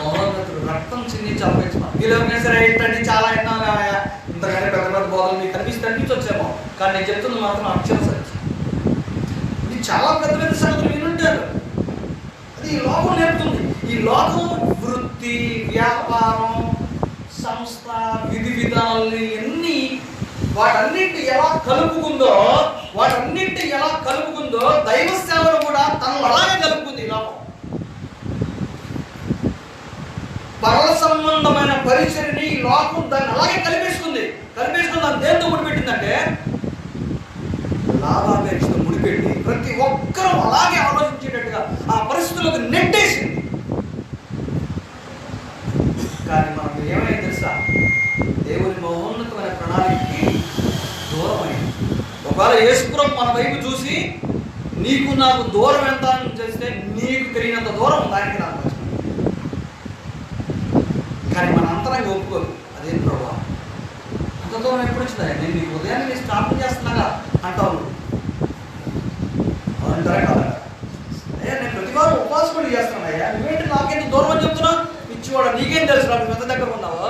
మహోన్నతుడు రక్తం చిందించి అప్పగించిన మీరు ఎవరైనా సరే ఏంటంటే చాలా విన్నాను, ఇంతకంటే పెద్ద పెద్ద బోధలు మీకు కనిపించి వచ్చామో, కానీ నేను చెప్తుంది మాత్రం అక్షర సత్యం. ఇది చాలా పెద్ద పెద్ద సంగతులు వినుంటారు. అది ఈ లోకం నేర్పుతుంది. ఈ లోకం వృత్తి, వ్యాపారం, సంస్థ, విధి విధానాలని ఎన్ని వాటన్నింటి ఎలా కలుపుకుందో దైవ సేవను కూడా తను అలాగే కలుపుకుంది. ఈ లోకం పరల సంబంధమైన పరిచర్ని ఈ లోకం దాన్ని అలాగే కలిపేసుకుని దాన్ని దేంతో ముడిపెట్టిందంటే లాభాపేక్షతో ముడిపెట్టి ప్రతి ఒక్కరూ అలాగే ఆలోచించేటట్టుగా ఆ పరిస్థితులకు నెట్టేసింది. కానీ మనకు ఏమైంది తెలుసా? దేవుని మహోన్నతమైన ప్రణాళికకి దూరమైంది. ఒకవేళ యేసుప్రభు మన వైపు చూసి నీకు నాకు దూరం ఎంత అని చేస్తే నీకు తెలియనంత దూరం దానికి నాకు వచ్చింది. కానీ మన అంతరంగా ఒప్పుకోదు. అదేం ప్రభావం అంత దూరం ఎప్పుడు వచ్చిందా? నేను నీకు ఉదయాన్నే నేను స్టార్ట్ చేస్తున్నాగా అంటావు. అంటారా కదా? అయ్యా నేను ప్రతి వారం ఉపవాసం కూడా చేస్తున్నానయ్యా, నువ్వేంటి నాకెంత దూరం అని చెప్తున్నా? పిచ్చివాడు, నీకేం తెలుసు? నాకు ఎంత దగ్గర ఉన్నావో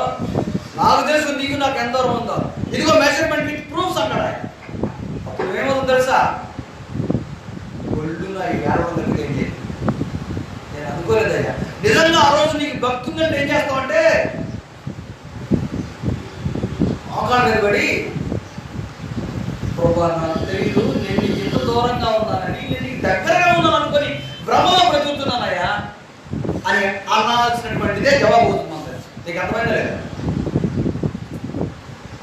నాకు తెలుసు, నీకు నాకు ఎంత దూరం ఉందో. ఇదిగో మెజర్మెంట్ విత్ ప్రూఫ్స్ అన్నాడు ఆయన. అప్పుడు ఏమవుతుంది తెలుసా? ఒళ్ళు నా ఏడవ దగ్గర ఏం చేయాలి? నేను అనుకోలేదయ్యా. నిజంగా ఆ రోజు నీకు భక్తి ఉందంటే ఏం చేస్తావంటే మోకాళ్ళ నిలబడి ప్రభా నాకు తెలియదు, నేను నీకు ఎంత దూరంగా ఉన్నానని, నేను నీకు దగ్గరగా ఉన్నాను అనుకొని భ్రమలో బ్రతుకుతున్నానయ్యా అని అనాల్సినటువంటిదే జవాబు అవుతుంది. మన తెలుసు. నీకు అర్థమైందా లేదా?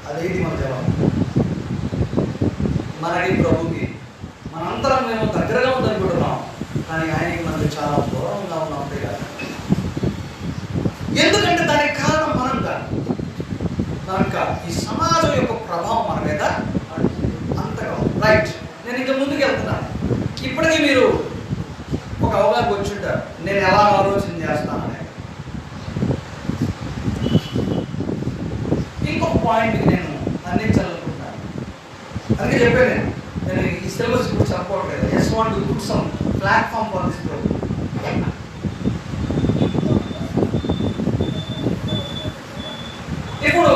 అదేంటి మన జవాబు? మనకి ప్రభుకి మనంతరం మేము దగ్గరగా ఉందనుకుంటున్నాం, కానీ ఆయనకి మనకి చాలా దూరంగా ఉన్నాం. అంతే కాదు. ఎందుకంటే దానికి కారణం మనం కాదు. ఈ సమాజం యొక్క ప్రభావం మన మీద అంతగా రైట్. నేను ఇంకా ముందుకు వెళ్తున్నాను. ఇప్పటికీ మీరు ఒక అవగాహన వచ్చి ఉంటారు నేను ఎలా ఆలోచన చేస్తానని. ఇంకొక పాయింట్ నేను అందించాలనుకుంటున్నాను. అందుకే చెప్పాను నేను ఈ సిలబస్ ఇప్పుడు చెప్పట్లేదు. Just want to put some platform for this program. ఇప్పుడు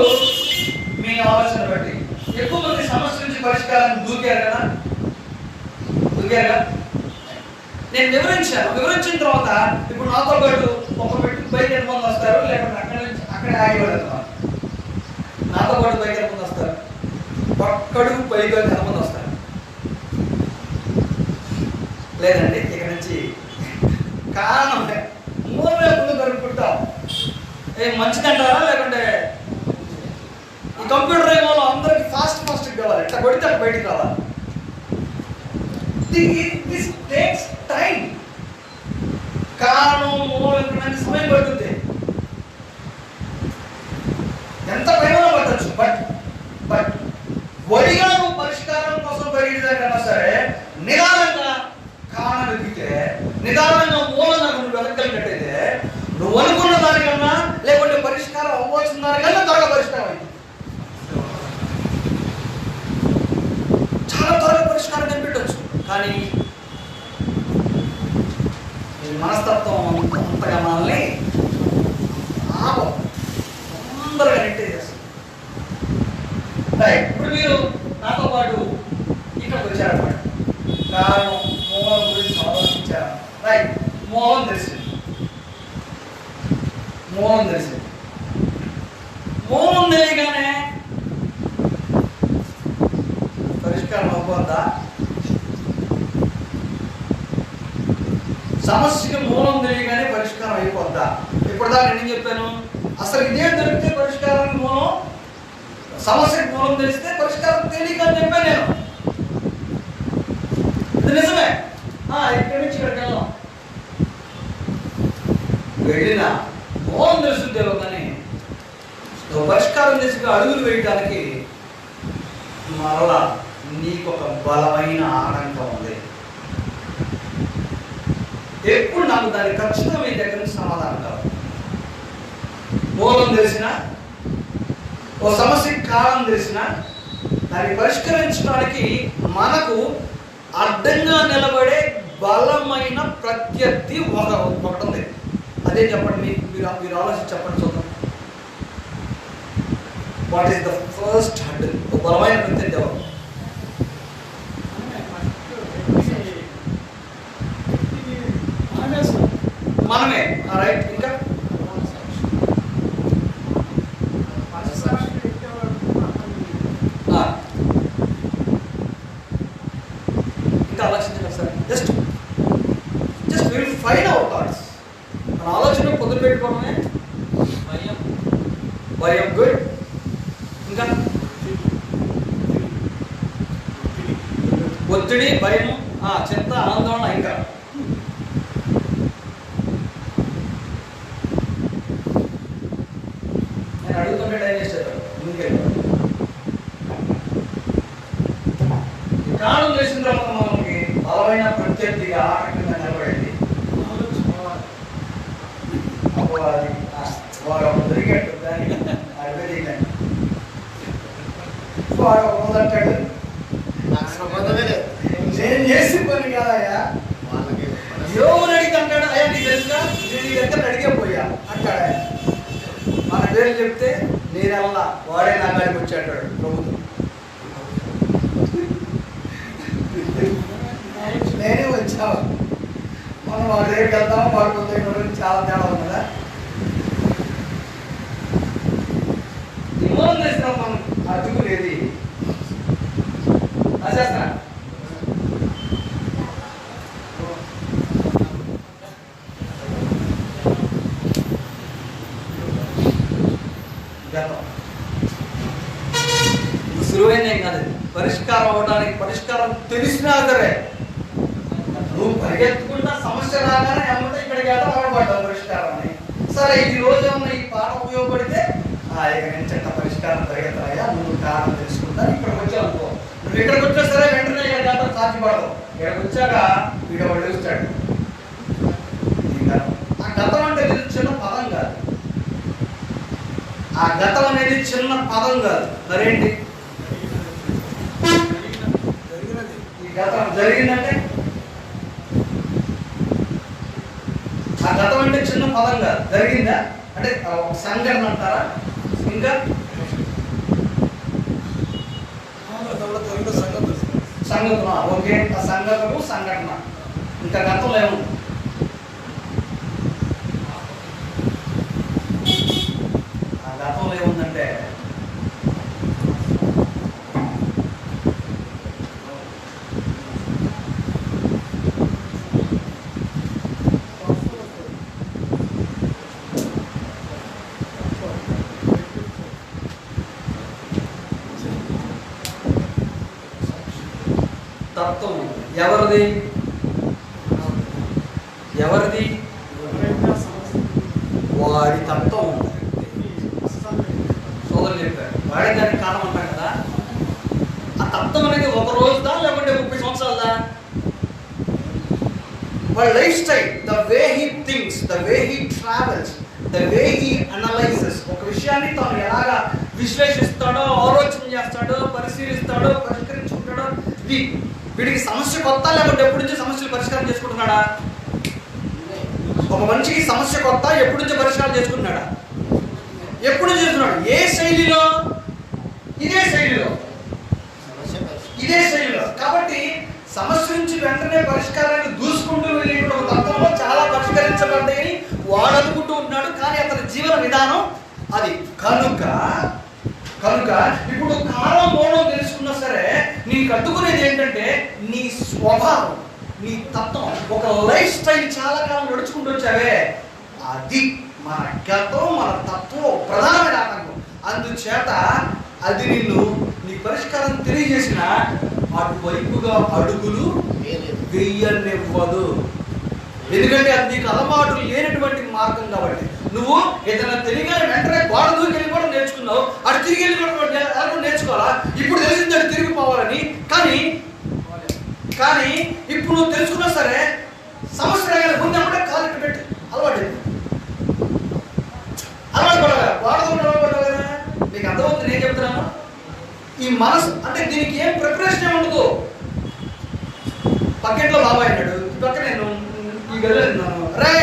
మీ ఆలోచన బట్టి ఎక్కువ మంది సమస్య నుంచి పరిష్కారాన్ని దూకారు కదా. నేను వివరించిన తర్వాత ఇప్పుడు నాతో పాటు ఒక పెట్టి బయట ఎంతమంది వస్తారు, లేకపోతే అక్కడే ఆగిపడతారు. నాతో పాటు బయట ఎంతమంది వస్తారు? ఒక్కడుగు పైగా ఎంతమంది వస్తారు? లేదండి, ఇక్కడ నుంచి కారణం మూలమే ముందు కనుక్కుంటాం. ఏం మంచిదంటారా? లేకుంటే ఈ కంప్యూటర్ ఏమో అందరికి ఫాస్ట్ కావాలి, ఇట్లా కొడితే అట్లా బయటికి రావాలి. This takes time. కారణం మూలం సమయం పడుతుంది, ఎంత టైంలో పట్టచ్చు. బట్ వడిగా నువ్వు పరిష్కారం కోసం పరిగెడకన్నా సరే నిదానంగా కారణం వెతికితే, నిదానంగా మూలంగా నువ్వు వెతకలిగినట్టయితే నువ్వు అనుకున్న దానికన్నా లేకుంటే పరిష్కారం అవ్వాల్సిన దానికన్నా త్వరగా పరిష్కారం అయింది. చాలా త్వరగా పరిష్కారం కనిపెట్టవచ్చు. కానీ మనస్తత్వం అంతగా మనల్ని తొందరగా నెట్టేసేస్తుంది. రైట్. ఇప్పుడు మీరు నాతో పాటు ఇక్కడికి వచ్చారన్నమాట. కారణం మూలం గురించి ఆలోచించారు. రైట్. మూలం తెలిసింది. మూలం తెలియగానే పరిష్కారం అవ్వద్దా? సమస్యకి మూలం తెలియగానే పరిష్కారం అయిపోద్దా? ఇప్పటిదాకా నేను చెప్పాను, అసలు ఇదే దొరికితే పరిష్కారానికి మూలం, సమస్యకి మూలం తెలిస్తే పరిష్కారం తెలియక అని చెప్పాను నేను. ఇది నిజమే. ఇక్కడి నుంచి ఇక్కడికి వెళ్దాం. వెళ్ళినా మోహం తెలుసుందేమో కానీ నువ్వు పరిష్కారం దిశగా అడుగులు వేయడానికి మరలా నీకు ఒక బలమైన ఆటంకం ఉంది. ఎప్పుడు నాకు దాని ఖచ్చితంగా మీ దగ్గర నుంచి సమాధానం కావాలి. మూలం తెలిసిన, ఓ సమస్యకి కారణం తెలిసిన, దాన్ని పరిష్కరించడానికి మనకు అడ్డంగా నిలబడే బలమైన ప్రత్యర్థి ఒకటి ఉంది. అదే చెప్పండి, మీరు ఆలోచించి చెప్పండి చూద్దాం. What is the first huddle? బలమైన ప్రత్యర్థి ఎవరు? మనమే. రైట్. ఇంకా ఇంకా ఆలోచించండి sir. Just will find our thoughts. మన ఆలోచన పొద్దున పెట్టుకోవడమే. భయం. గుడ్. ఇంకా ఒత్తిడి, భయం, చింత, ఆందోళన. ఇంకా నేను అడుగుతుంటే టైం చేస్తారు. కారణం చేసిన తర్వాత మనకి బలమైన ప్రత్యర్థిగా ఆటంకంగా నిలబడింది వాడు ఒక దొరికాడు. దాన్ని అడిగేది వాడు ఒక మొదలంటాడు, నేను చేసి పని కాదయ్యా. యోగుని అడిగి అంటాడు, అయ్యా నీకు తెలుసా నేను నీ దగ్గర అడిగిపోయా అంటాడు. ఆయన మన పేరు చెప్తే నేనెల్లా వాడే నా కాడికి వచ్చి అంటాడు ప్రభుత్వం. నేనే వచ్చావు. మనం వాడి దగ్గరికి వెళ్తాము, వాడి కొంత చాలా తేడా ఉంది కదా. మూలం చేసినాం మనం అదుపు లేదు. రాసేస్తా సులువైన కాదు. పరిష్కారం అవడానికి పరిష్కారం తెలిసినా సరే నువ్వు పరిగెత్తుకుంటా సమస్య రాగానే ఏమంటే ఇక్కడికి వెళ్ళబడ్డావు పరిష్కారాన్ని. సరే ఈ రోజు ఏమన్నా ఈ పాట ఉపయోగపడితే ఇక నేను చెట్ట పరిష్కారం పరిగెత్తాయా, నువ్వు కారణం తెలుసుకుంటా ఇక్కడికి వచ్చావు అనుకో. నువ్వు ఇక్కడికి వచ్చా సరే వెంటనే ఇక్కడ గంట సాధ్యపడవు. ఇక్కడికి వచ్చాక వీడు వాడు చూస్తాడు. ఆ గతం అంటే చిన్న పదం కాదు. ఆ గతం అనేది చిన్న పదం కాదు. మరేంటి ఈ గతం జరిగిందంటే? ఆ గతం అంటే చిన్న పదం కాదు. జరిగిందా అంటే ఒక సంఘటన అంటారా? ఇంకా సంగతులు. ఓకే, ఆ సంగతులు సంఘటన. ఇంకా గతంలో ఏముంది? ఆ గతంలో ఏముందంటే తత్వం. ఎవరిది? వాడి తత్వం ఉంది. సోదరు చెప్పారు వాడే దానికి కారణం అంటాం కదా. ఆ తత్వం అనేది ఒక రోజుదా లేకుంటే 30 సంవత్సరాలదా? వాడి life style, the way he thinks, the way he travels, the way he analyses. ఒక విషయాన్ని తాను ఎలాగా విశ్లేషిస్తాడో, ఆలోచన చేస్తాడో, పరిశీలిస్తాడో, పరిష్కరించుకుంటాడో. వీడికి సమస్య కొత్త లేకుంటే ఎప్పటి నుంచో సమస్యలు పరిష్కారం చేసుకుంటున్నాడా? ఒక మనిషికి సమస్య కొత్త, ఎప్పటి నుంచో పరిష్కారం చేసుకుంటున్నాడా? ఎప్పుడు నుంచి చేస్తున్నాడు? ఏ శైలిలో? ఇదే శైలిలో. కాబట్టి సమస్య నుంచి వెంటనే పరిష్కారాన్ని దూసుకుంటూ వెళ్ళే ఒక తత్వంలో చాలా పరిష్కరించబడ్డాయని వాడు అనుకుంటూ ఉంటున్నాడు. కానీ అతని జీవన విధానం అది. కనుక ఇప్పుడు కాలం మూలం తెలుసుకున్నా సరే నీకు అడ్డుకునేది ఏంటంటే నీ స్వభావం, నీ తత్వం, ఒక లైఫ్ స్టైల్ చాలా కాలం నడుచుకుంటూ వచ్చావే, అది మన గతం, మన తత్వం ప్రధానమైన ఆటంకం. అందుచేత అది నిన్ను నీ పరిష్కారం తెలియజేసిన అటువైపుగా అడుగులు వేయనివ్వదు. ఎందుకంటే అది నీకు అలవాటు లేనటువంటి మార్గం కాబట్టి. నువ్వు ఏదైనా తెలియగానే వెంటనే గోడ దూకి వెళ్ళిపోవడం నేర్చుకున్నావు, అటు తిరిగి వెళ్ళిపోవడం నేర్చుకోవాలా. ఇప్పుడు తెలిసింది అటు తిరిగిపోవాలని. కానీ ఇప్పుడు నువ్వు తెలుసుకున్నా సరే సమస్య రాగానే ముందు అప్పుడే కాలు ఇటు పెట్టి అలవాటు పడగా గోడ దూకి అలవాటు కదా. నీకు అర్థమవుతుంది నేను చెప్తున్నాను. ఈ మనసు అంటే దీనికి ఏం ప్రిపరేషన్ ఏమి ఉండదు. పక్కెట్లో బాబాయ్ అన్నాడు, ఈ పక్క నేను ఈ గదిలో ఉన్నాను, రే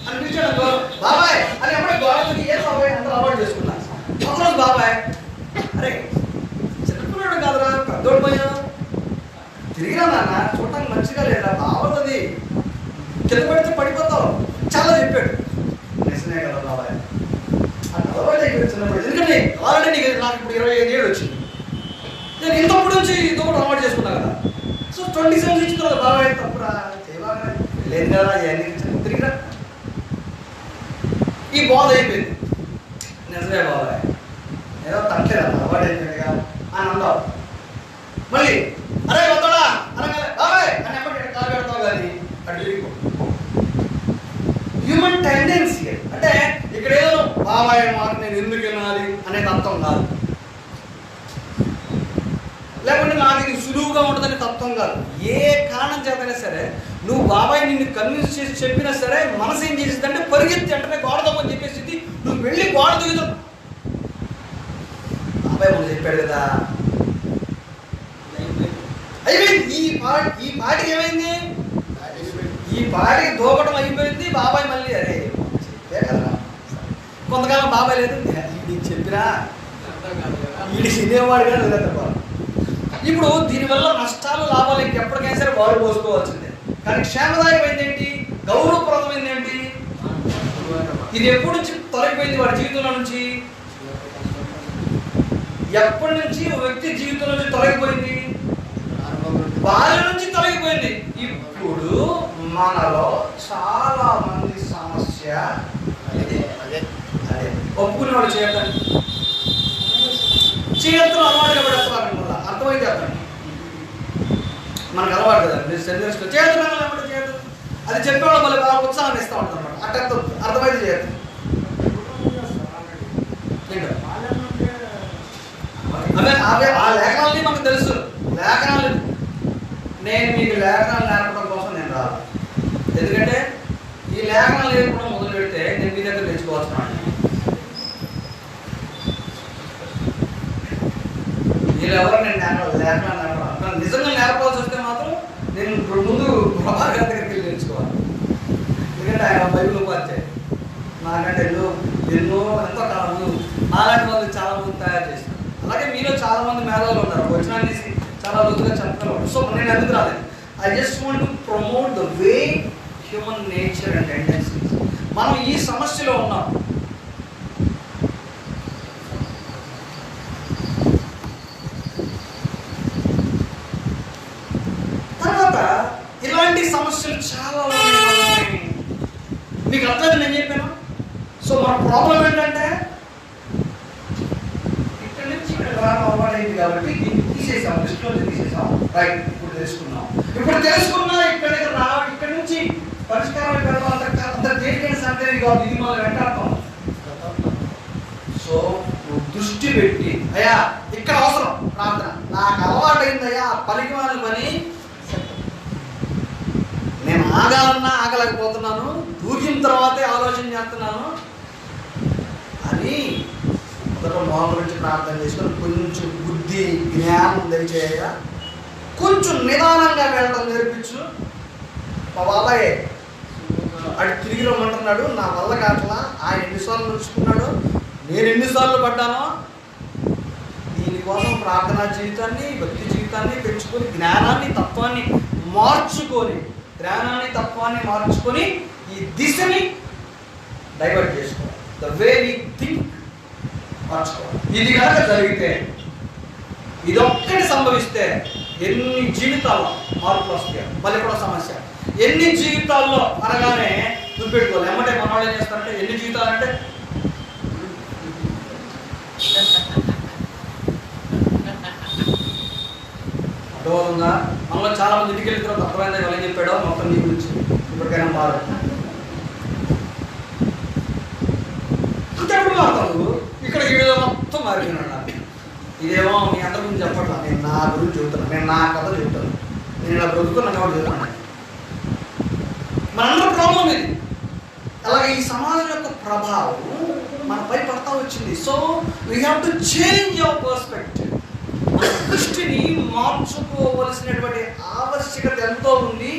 అని పిలిచాడు బాబాయ్ అని ఎప్పుడే గోడకి ఏం బాబాయ్ అంత అలవాటు చేసుకున్నా. ఒకరోజు బాబాయ్ అరే చిన్నపిల్లడు కాదురా పెద్దోడు పోయా తిరిగినా నాన్న చూడటానికి మంచిగా లేదా బాగుంది, కింద పెడితే పడిపోతావు చాలా చెప్పాడు. నిజమే కదా బాబాయ్ అని అలవాటు అయిపోయి చిన్నప్పుడు. ఎందుకంటే ఆల్రెడీ నాకు ఇప్పుడు 25 ఏళ్ళు వచ్చింది. నేను ఇంతప్పుడు నుంచి ఇంత కూడా అలవాటు చేసుకున్నా కదా. సో 27 ఇచ్చిన తర్వాత బాబాయ్ తప్పురా చేయబాగా లేదు కదా ఇవన్నీ తిరిగిరా. ఈ బోధ అయిపోయింది. నిజమే బాబాయ్ ఏదో తట్టలేదు అలవాటు అయిపోయిందిగా అని అన్నావు. మళ్ళీ అరే వద్దా అనగానే బాబాయ్ అని ఎప్పటి కాలు పెడతావు కానీ అటు హ్యూమన్ టెండెన్సీ. అంటే ఇక్కడ ఏదో బాబాయ్ మాట నేను ఎందుకు వినాలి అనేది అర్థం కాదు, లేకుంటే నాకు ఇది సులువుగా ఉంటుందని తత్వం కాదు. ఏ కారణం చేతనే సరే నువ్వు బాబాయ్ నిన్ను కన్విన్స్ చేసి చెప్పినా సరే మనసు ఏం చేసింది అంటే పరిగెత్తి వెంటనే గోడదామని చెప్పేసి నువ్వు వెళ్ళి గోడ దిగుతావు. బాబాయ్ మనం చెప్పాడు కదా అయిపోయింది. ఈ పాటికి ఏమైంది, ఈ పాటికి దూకటం అయిపోయింది. బాబాయ్ మళ్ళీ అరే చెప్పే కదా. కొంతకాలం బాబాయ్ లేదు, నీకు చెప్పినా వీడి సినేవాడు కానీ లేదా. ఇప్పుడు దీనివల్ల నష్టాలు లాభాలు ఇంకెప్పటికైనా సరే వాడు పోసుకోవాల్సిందే. కానీ క్షేమదాయకమైంది ఏంటి, గౌరవప్రదమైంది ఏంటి, ఇది ఎప్పటి నుంచి తొలగిపోయింది వాడి జీవితంలో నుంచి? ఎప్పటి నుంచి ఒక వ్యక్తి జీవితంలో నుంచి తొలగిపోయింది? బాల్యం నుంచి తొలగిపోయింది. ఇప్పుడు మనలో చాలా మంది సమస్య అదే ఒప్పుకునే వాళ్ళు చేయటం చేతులు అలవాటుగా పెడతారు. వల్ల అర్థమైంది అర్థం మనకు అలవాటు కదా. చేతులు చేయదు అది చెప్పేవాళ్ళు మళ్ళీ బాగా ఉత్సాహాన్ని ఇస్తూ ఉంటారు అనమాట. అట్ట అర్థమైంది చేయదు. అవే ఆ లేఖనాలని మనకు తెలుసు. లేఖనాలు నేను మీకు లేఖనాలు నేర్పడం కోసం నేను రాదు. ఎందుకంటే ఈ లేఖనాలు నేర్పడం మొదలు పెడితే నేను మీ దగ్గర తెచ్చుకోవాల్సిన వీళ్ళెవరు నేను లేఖనాలు నేర్పడం. నిజంగా నేర్పాల్సి వస్తే మాత్రం నేను ముందు ప్రభాకర్ గారి దగ్గరికి వెళ్ళి నేర్చుకోవాలి. ఎందుకంటే ఆయన బైబిల్ ఉపాధ్యాయుడు నాకంటే ఎంతో కాలం ముందు అలాంటి వాళ్ళు చాలా మంది తయారు చేశారు. అలాగే మీలో చాలా మంది మేధావులు ఉన్నారు, వచనాన్ని చాలా రోజులుగా చెప్తారు. సో నేను ఎందుకు రాలేదు, I just want to promote the way human nature and tendencies. మనం ఈ సమస్యలో ఉన్నాం. తర్వాత ఇలాంటి సమస్యలు చాలా ఉన్నాయి. మీకు అర్థం నేను చెప్పాను. సో మన ప్రాబ్లం ఏంటంటే ఇక్కడ నుంచి ఇక్కడ రావడం అలవాటైంది కాబట్టి దీన్ని తీసేసాం, లిస్ట్లో తీసేసాం. రైట్, ఇప్పుడు తెలుసుకున్నా ఇక్కడ నుంచి పరిష్కారం అంత తేలికైన సంగతి కాదు. ఇది మనం వెంటాడతాం. సో దృష్టి పెట్టి అయ్యా ఇక్కడ అవసరం ప్రార్థన, నాకు అలవాటైందయ్యా పలికిమాల పని, నేను ఆగాలన్నా ఆగలేకపోతున్నాను, దూకిన తర్వాతే ఆలోచన చేస్తున్నాను అని మొదట మోహం గురించి ప్రార్థన చేసుకొని కొంచెం బుద్ధి జ్ఞానం దయచేయ, కొంచెం నిదానంగా వెళ్ళడం నేర్పించు. మా బాబాయ్ అటు తిరిగి రమ్మంటున్నాడు, నా వల్ల కాట్లా. ఆయన ఎన్నిసార్లు నడుచుకున్నాడు, నేను ఎన్నిసార్లు పడ్డానో. దీనికోసం ప్రార్థనా జీవితాన్ని భక్తి జీవితాన్ని పెంచుకొని జ్ఞానాన్ని తత్వాన్ని మార్చుకొని ఈ దిశని డైవర్ట్ చేసుకోవాలి. ద వే వి థింక్ మార్చుకోవాలి. ఇది కనుక జరిగితే, ఇదొక్కటి సంభవిస్తే ఎన్ని జీవితాల్లో మార్పులు వస్తాయి. మళ్ళీ కూడా సమస్య, ఎన్ని జీవితాల్లో అనగానే గుర్తుపెట్టుకోవాలి. ఏమంటే మన వాళ్ళు ఏం చేస్తారంటే ఎన్ని జీవితాలు అంటే అర్థమవుతుందా? మనలో చాలా మంది ఇంటికి వెళ్ళిన తర్వాత అర్థమైందా ఇవాళ ఏం చెప్పాడో మొత్తం నీ గురించి ఇప్పటికైనా మారు. ఇంకెప్పుడు మారుతావు? ఇక్కడ వీడియో మొత్తం మారిపోయినాడు. ఇదేమో మీ అందరి గురించి చెప్పట్లా, నేను నా గురించి చెబుతాను, నేను నా కథ చెబుతాను, నేను ఇలా బ్రతుకుతున్నాను కాబట్టి చెబుతున్నాను. మనందరూ ప్రాబ్లం ఇది. అలాగే ఈ సమాజం యొక్క ప్రభావం మనపై పడతా వచ్చింది. So we have to change your perspective. మన దృష్టిని మార్చుకోవలసినటువంటి ఆవశ్యకత ఎంతో ఉంది.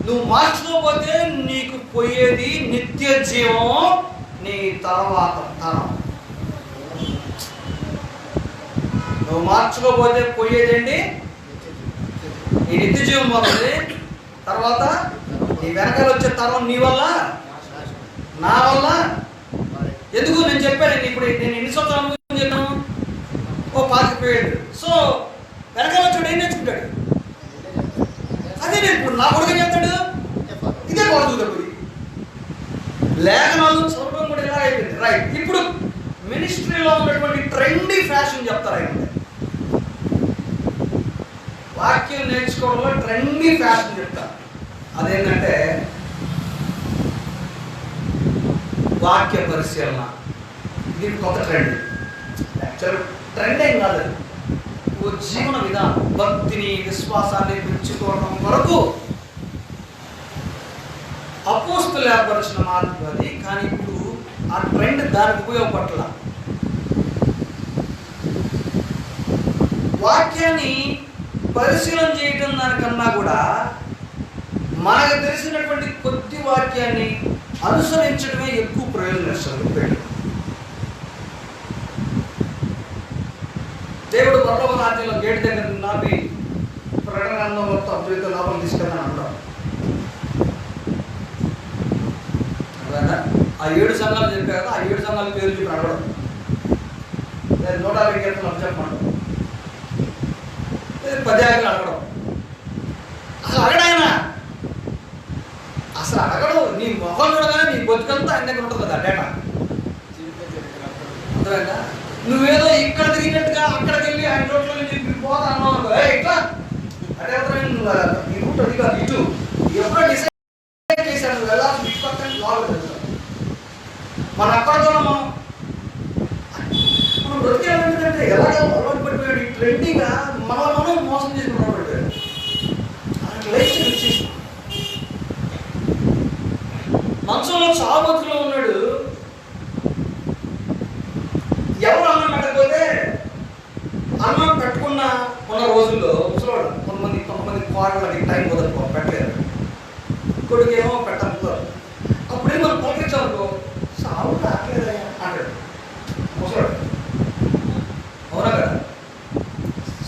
నువ్వు మార్చుకోకపోతే నీకు పోయేది నిత్య జీవం, నీ తర్వాత తరం. నువ్వు మార్చుకోకపోతే పోయేదేంటి? నీ నిత్య జీవం పోతుంది. తర్వాత నీ వెనకాల వచ్చే తరం నీ వల్ల, నా వల్ల. ఎందుకు నేను చెప్పాను, ఇప్పుడు నేను ఎన్ని సంవత్సరాల ముందు చెప్పాను? ఓ 25 సో వెనకాల వచ్చాడు ఏం నేర్చుకుంటాడు? అదే నేను ఇప్పుడు నా కొడుకు చెప్తాడు, ఇదే కొడుతుంది. లేఖనాలు చదవడం కూడా ఇలా అయిపోయింది. రైట్, ఇప్పుడు మినిస్ట్రీలో ఉన్నటువంటి ట్రెండీ ఫ్యాషన్ చెప్తారు ఆయన. వాక్యం నేర్చుకోవడంలో ట్రెండీ ఫ్యాషన్ చెప్తారు. అదేంటంటే వాక్య పరిశీలన. ఇది కొత్త ట్రెండ్. యాక్చువల్ ట్రెండ్ ఏం కాదు, ఓ జీవన విధానం. భక్తిని, విశ్వాసాన్ని పెంచుకోవడం వరకు అపోస్తులు ఏర్పరిచిన మార్గం అది. కానీ ఇప్పుడు ఆ ట్రెండ్ దానికి ఉపయోగపట్ల. వాక్యాన్ని పరిశీలన చేయటం దానికన్నా కూడా మనకు తెలిసినటువంటి కొద్ది వాక్యాన్ని అనుసరించడమే ఎక్కువ ప్రయోజనం ఇస్తుంది. దేవుడు పరలోక రాజ్యంలో గేటు దగ్గర నాపి ప్రకటన మొత్తం అద్వైత లాభం తీసుకెళ్ళని అంటాం. ఆ 7 సంఘాలు చెప్పారు కదా, ఆ 7 సంఘాల పేరు చెప్పి అడగడం. 150 కీర్తనలు చెప్పమంటాం, 10 ఆజ్ఞలు అడగడం. అసలు అడగడాయన అసలు అడగడు. నీ మొహం చూడగానే నీ బతుకంతా ఆయన దగ్గర ఉంటుంది కదా డేటా. అర్థమైందా? నువ్వేదో ఇక్కడ తిరిగినట్టుగా అక్కడికి వెళ్ళి ఆయన రోడ్లో చెప్పి పోతా అన్నావు ఇట్లా అంటే ఈ రూట్ అది కాదు, ఇటు ఎప్పుడో డిసైడ్ చేశాను నువ్వు వెళ్ళాల్సి ఇటు పక్కన లాగు. మన అక్కడితో మనం బ్రతికేంటే ఎలాగ అలవాటు పడిపోయాడు. ఈ ట్రెండింగ్ మనం మోసం చేసుకుని పడిపోయాడు. లైఫ్ స్టైల్ వచ్చేసి మంచంలో చావుబతులో ఉన్నాడు. ఎవరు అన్నం పెట్టకపోతే అన్నం పెట్టుకున్న ఉన్న రోజుల్లో ముసలివాడు కొంతమంది కోడలకి టైం కుదరదు, పెట్టలేదు. కొడుకు ఏమో పెట్టకపోతారు. అప్పుడే మనం పలికించాలనుకో, సాగు రాట్లేదయ్యా అంటాడు ముసలివాడు. అవునా కదా?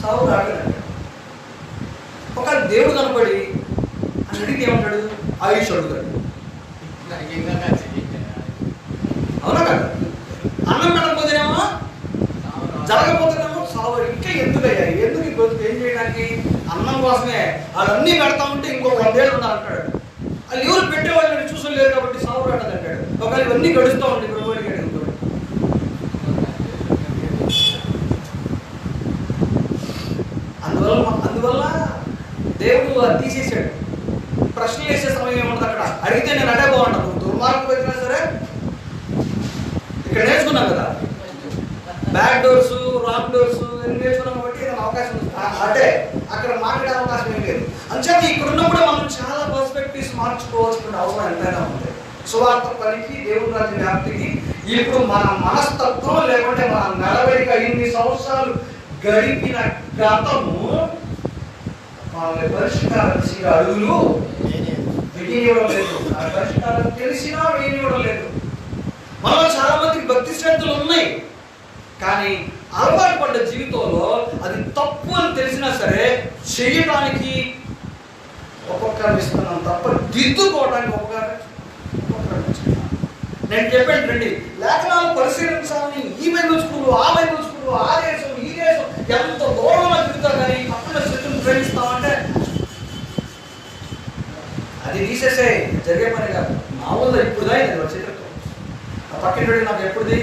సాగు రాట్లేదు. ఒకవేళ దేవుడు కనపడి అని అడిగి ఏమంటాడు? ఆయుష్ అడుగుతాడు. అవునా కదా? అన్నం పెట్టకపోతేనేమో జరగకపోతేనేమో సావు. ఇంకా ఎందుకయ్యా, ఎందుకు ఈ బతుకు ఏం చేయడానికి? అన్నం కోసమే. వాళ్ళన్నీ పెడతా ఉంటే ఇంకో 100 ఏళ్ళు ఉండాలంటాడు. వాళ్ళు ఎవరు పెట్టేవాళ్ళు చూసని లేరు కాబట్టి సావు రాటది అంటాడు. ఒకవేళ ఇవన్నీ గడుస్తూ ఉండి ప్రభుత్వానికి అడుగుతాడు. అందువల్ల దేవుడు అది తీసేసాడు. ప్రశ్నలు వేసే సమయం ఏముంటుంది అక్కడ. అడిగితే నేను అడే బాగుంటాను. దుర్మార్గం పెట్టినా సరే ఇక్కడ నేర్చుకున్నాం కదా, బ్యాక్ డోర్స్, రాంగ్ డోర్స్ నేర్చుకున్నాం కాబట్టి ఏదైనా అవకాశం ఉంది. అంటే అక్కడ మాట్లాడే అవకాశం ఏం లేదు. అంచేత ఇక్కడ ఉన్నప్పుడు మనం చాలా పర్స్పెక్టివ్స్ మార్చుకోవాల్సిన అవసరం ఎంతైనా ఉంది. సువార్త పనికి, దేవుని రాజ్య వ్యాప్తికి ఇప్పుడు మన మనస్తత్వం లేకుంటే మన నడవడిక ఇన్ని సంవత్సరాలు గడిపిన గతము వాళ్ళ పరిష్కారం దిశగా అడుగులు వేయనివ్వడం లేదు. ఆ పరిష్కారం తెలిసినా వేయనివ్వడం లేదు. మనలో చాలా మందికి భక్తి శ్రద్ధలు ఉన్నాయి, కానీ అలవాటు పడ్డ జీవితంలో అది తప్పు అని తెలిసినా సరే చేయడానికి ఒక్కొక్కరు ఇస్తున్నాం తప్ప దిద్దుకోవడానికి ఒక్కొక్కరు. నేను చెప్పాను రండి, లేఖనాలు పరిశీలించాలని ఈ బైబిల్ స్కూల్, ఆ బైబిల్ స్కూల్, ఆ దేశం, ఈ దేశం ఎంత దూరంలో తిరుగుతారు. కానీ పక్కన శత్రువుని ప్రేమిస్తామంటే అది తీసేసే జరిగే పని కాదు. మామూలుగా ఇప్పుడుదా ఇది చరిత్ర. ఆ పక్కింటి నాకు ఎప్పుడుది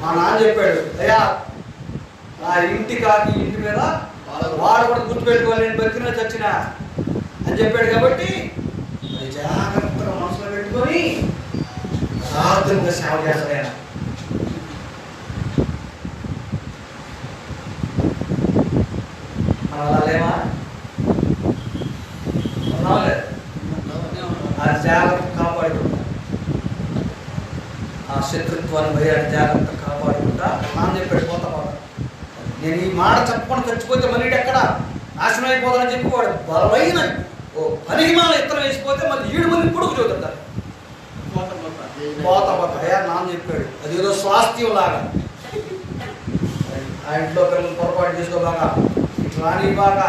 మా నాన్న చెప్పాడు, అయ్యా ఆ ఇంటి మీద వాడు కూడా గుర్తుపెట్టుకోవాలి, నేను బతికినా చచ్చినా అని చెప్పాడు. కాబట్టి అది జాగ్రత్తగా మనసులో పెట్టుకొని ప్రార్థనగా సేవ చేస్తాడు ఆయన. మనం అలా లేమా? ఆ జాగ్రత్త కాపాడుకుంటా, ఆ శత్రుత్వాన్ని భయాన్ని జాగ్రత్త కాపాడుకుంటా నాన్న చెప్పాడు పోతా పోతా. నేను ఈ మాట చెప్పకుండా చచ్చిపోతే మళ్ళీ ఎక్కడ నాశనం అయిపోతానని చెప్పివాడు బలమైన ఓ పనికిమాల ఇత్తనం వేసిపోతే మళ్ళీ 7 మంది కొడుకు చూద్దారు పోతా పోతా అయ్యా నాన్న చెప్పాడు. అది ఏదో స్వాస్థ్యం లాగా, ఆ ఇంట్లో పిల్లలు పొరపాటు చేసుకోబాగా, ఇట్లా అని బాగా,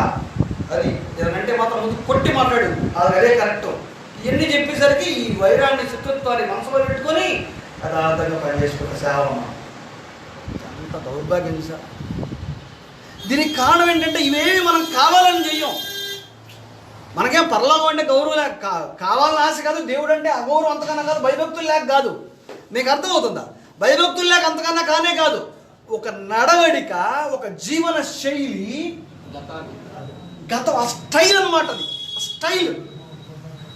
అది ఏదంటే మాత్రం ముందు కొట్టి మాట్లాడు, అది అదే కరెక్ట్. ఇవన్నీ చెప్పేసరికి ఈ వైరాన్ని శత్రుత్వాన్ని మనసులో పెట్టుకొని యథార్థంగా పనిచేసుకుంటే సేవ. అంత దౌర్భాగ్యం సార్. దీనికి కారణం ఏంటంటే ఇవేమి మనం కావాలని చెయ్యం. మనకేం పరలోకం అంటే గౌరవం లేక కావాలని ఆశ కాదు, దేవుడు అంటే అగౌరవం అంతకన్నా కాదు, భయభక్తులు లేక కాదు. మీకు అర్థమవుతుందా? భయభక్తులు లేక అంతకన్నా కానే కాదు. ఒక నడవడిక, ఒక జీవన శైలి, గతం, ఆ స్టైల్ అనమాట. అది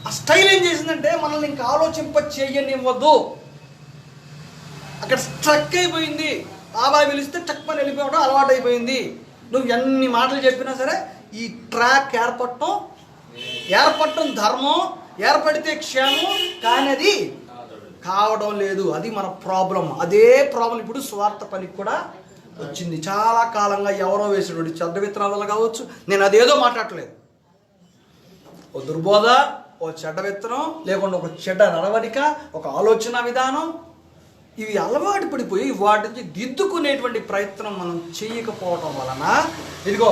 ఆ స్టైల్ ఏం చేసిందంటే మనల్ని ఇంకా ఆలోచింప చేయనివ్వద్దు. అక్కడ స్ట్రక్ అయిపోయింది. బాబాయ్ పిలిస్తే టక్ పని వెళ్ళిపోవడం అలవాటు అయిపోయింది. నువ్వు ఎన్ని మాటలు చెప్పినా సరే ఈ ట్రాక్ ఏర్పడటం ధర్మం, ఏర్పడితే క్షేమం, కానీ అది కావడం లేదు. అది మన ప్రాబ్లం. అదే ప్రాబ్లం ఇప్పుడు స్వార్థ పనికి కూడా వచ్చింది. చాలా కాలంగా ఎవరో వేసినటువంటి చెడ్డ విత్తనాల వల్ల కావచ్చు. నేను అదేదో మాట్లాడలేదు. ఓ దుర్బోధ, ఓ చెడ్డ విత్తనం, లేకుండా ఒక చెడ్డ నడవడిక, ఒక ఆలోచన విధానం, ఇవి అలవాటు పడిపోయి వాటి నుంచి దిద్దుకునేటువంటి ప్రయత్నం మనం చేయకపోవటం వలన, ఇదిగో